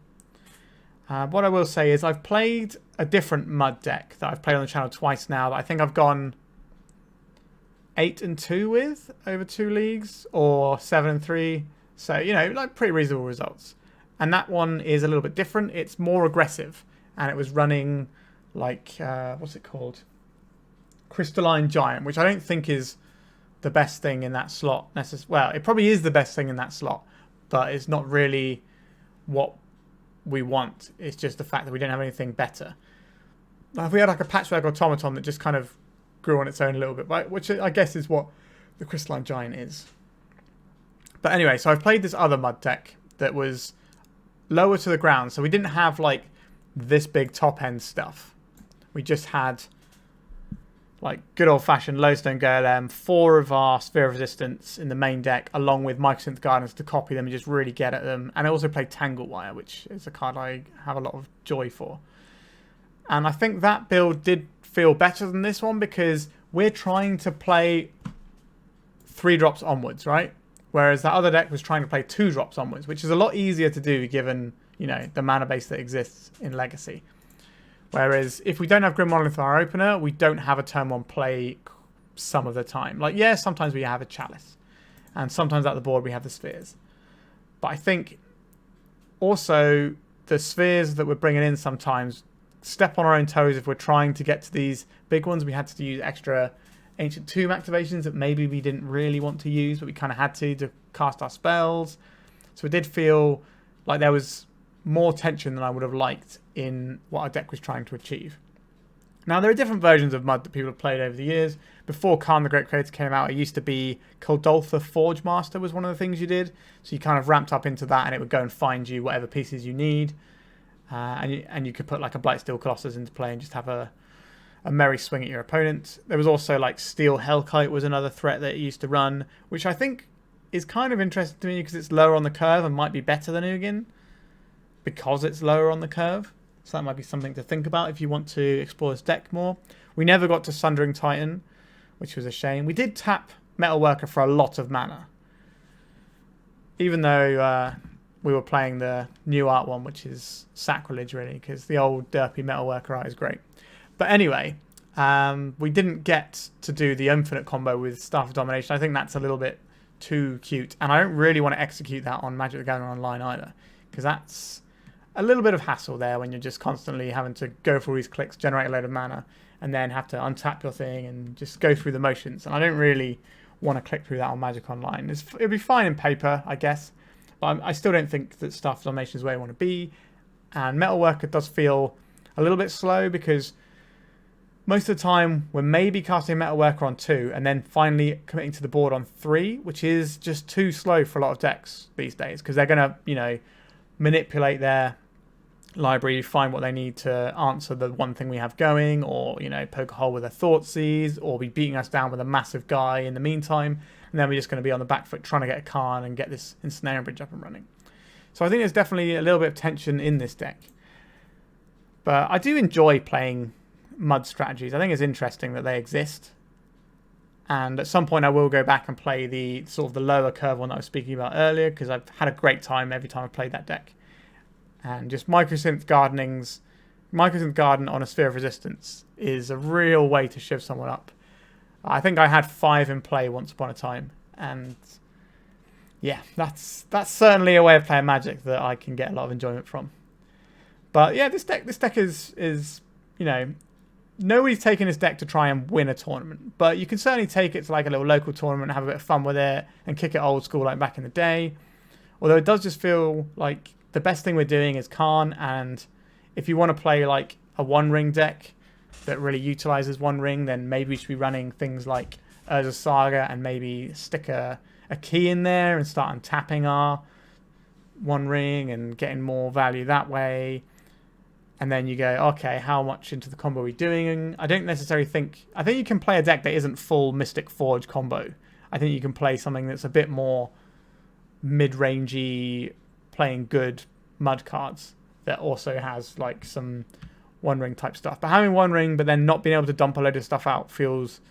What I will say is I've played a different mud deck that I've played on the channel twice now that I think I've gone 8-2 with over 2 leagues, or 7-3. So, you know, like pretty reasonable results. And that one is a little bit different. It's more aggressive, and it was running like, what's it called? Crystalline Giant, which I don't think is the best thing in that slot. Well, it probably is the best thing in that slot, but it's not really what we want. It's just the fact that we don't have anything better. If we had like a Patchwork Automaton that just kind of grew on its own a little bit, right? Which I guess is what the Crystalline Giant is. But anyway, so I've played this other mud deck that was lower to the ground, so we didn't have like this big top end stuff. We just had like good old-fashioned Lodestone Golem, 4 of our Sphere of Resistance in the main deck, along with Mycosynth Gardens to copy them and just really get at them. And I also play Tanglewire, which is a card I have a lot of joy for. And I think that build did feel better than this one because we're trying to play 3 drops onwards, right? Whereas that other deck was trying to play 2 drops onwards, which is a lot easier to do given, you know, the mana base that exists in Legacy. Whereas if we don't have Grim Monolith on our opener, we don't have a turn 1 play some of the time. Like, yeah, sometimes we have a Chalice. And sometimes at the board we have the Spheres. But I think also the Spheres that we're bringing in sometimes step on our own toes if we're trying to get to these big ones. We had to use extra Ancient Tomb activations that maybe we didn't really want to use, but we kind of had to cast our spells. So it did feel like there was more tension than I would have liked in what our deck was trying to achieve. Now, there are different versions of Mud that people have played over the years. Before Karn the Great Creator came out, it used to be Kuldoltha Forge Master was one of the things you did. So you kind of ramped up into that and it would go and find you whatever pieces you need. And you could put like a Blightsteel Colossus into play and just have a merry swing at your opponent. There was also like Steel Hellkite was another threat that it used to run, which I think is kind of interesting to me because it's lower on the curve and might be better than Ugin because it's lower on the curve. So that might be something to think about if you want to explore this deck more. We never got to Sundering Titan, which was a shame. We did tap Metalworker for a lot of mana. Even though we were playing the new art one, which is sacrilege really, because the old derpy Metalworker art is great. But anyway, we didn't get to do the infinite combo with Staff of Domination. I think that's a little bit too cute. And I don't really want to execute that on Magic the Gathering Online either, because that's a little bit of hassle there when you're just constantly having to go through all these clicks, generate a load of mana, and then have to untap your thing and just go through the motions. And I don't really want to click through that on Magic Online. It'd be fine in paper, I guess, but I still don't think that Staff of Domination is where I want to be. And Metalworker does feel a little bit slow because most of the time we're maybe casting Metalworker on 2 and then finally committing to the board on 3, which is just too slow for a lot of decks these days because they're going to, you know, manipulate their library, find what they need to answer the one thing we have going, or, you know, poke a hole with a Thoughtseize, or be beating us down with a massive guy in the meantime, and then we're just going to be on the back foot trying to get a Karn and get this Ensnaring Bridge up and running. So I think there's definitely a little bit of tension in this deck. But I do enjoy playing Mud strategies. I think it's interesting that they exist. And at some point I will go back and play the sort of the lower curve one that I was speaking about earlier, because I've had a great time every time I've played that deck. And just Mycosynth Garden on a Sphere of Resistance is a real way to shiv someone up. I think I had 5 in play once upon a time, and yeah, that's certainly a way of playing Magic that I can get a lot of enjoyment from. But yeah, this deck is you know, nobody's taking this deck to try and win a tournament, but you can certainly take it to like a little local tournament and have a bit of fun with it and kick it old school like back in the day. Although it does just feel like the best thing we're doing is Karn, and if you want to play like a One Ring deck that really utilizes One Ring, then maybe we should be running things like Urza's Saga and maybe stick a key in there and start untapping our One Ring and getting more value that way. And then you go, okay, how much into the combo are we doing? I don't necessarily think... I think you can play a deck that isn't full Mystic Forge combo. I think you can play something that's a bit more mid-rangey, playing good Mud cards that also has like some One Ring type stuff. But having One Ring but then not being able to dump a load of stuff out feels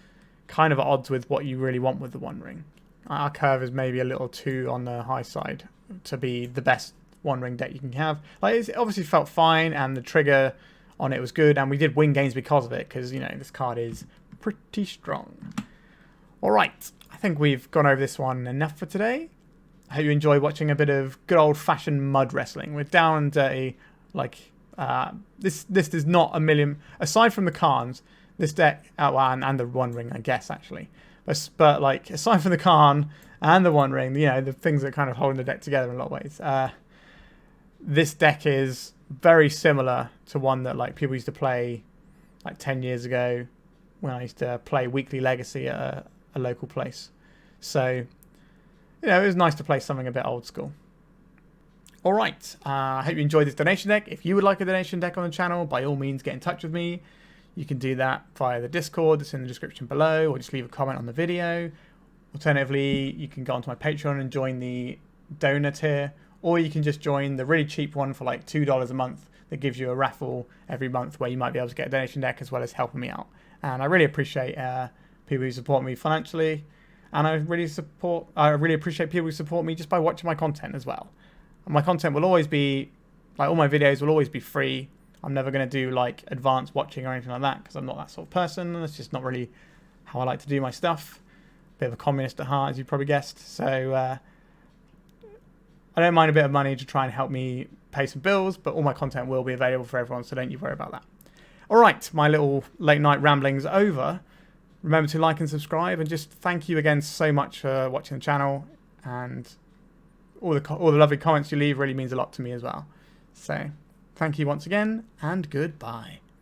kind of at odds with what you really want with the One Ring. Our curve is maybe a little too on the high side to be the best One Ring deck you can have. Like, it obviously felt fine and the trigger on it was good, and we did win games because of it, because, you know, this card is pretty strong. Alright, I think we've gone over this one enough for today. I hope you enjoy watching a bit of good old-fashioned mud wrestling. We're down and dirty. Like, this is not a million... Aside from the Karns, this deck... and the One Ring, I guess, actually. But like, aside from the Karn and the One Ring, you know, the things that kind of hold the deck together in a lot of ways, this deck is very similar to one that like people used to play like 10 years ago when I used to play weekly Legacy at a local place. So... you know, it was nice to play something a bit old school. Alright, I hope you enjoyed this donation deck. If you would like a donation deck on the channel, by all means get in touch with me. you can do that via the Discord that's in the description below, or just leave a comment on the video. Alternatively, you can go onto my Patreon and join the donor tier, or you can just join the really cheap one for like $2 a month that gives you a raffle every month where you might be able to get a donation deck as well as helping me out. And I really appreciate people who support me financially, and I really appreciate people who support me just by watching my content as well. And my content will always be, like, all my videos will always be free. I'm never going to do like advanced watching or anything like that because I'm not that sort of person. That's just not really how I like to do my stuff. Bit of a communist at heart, as you probably guessed. So I don't mind a bit of money to try and help me pay some bills, but all my content will be available for everyone, so don't you worry about that. All right, my little late night ramblings over. Remember to like and subscribe, and just thank you again so much for watching the channel, and all the lovely comments you leave really means a lot to me as well. So thank you once again, and goodbye.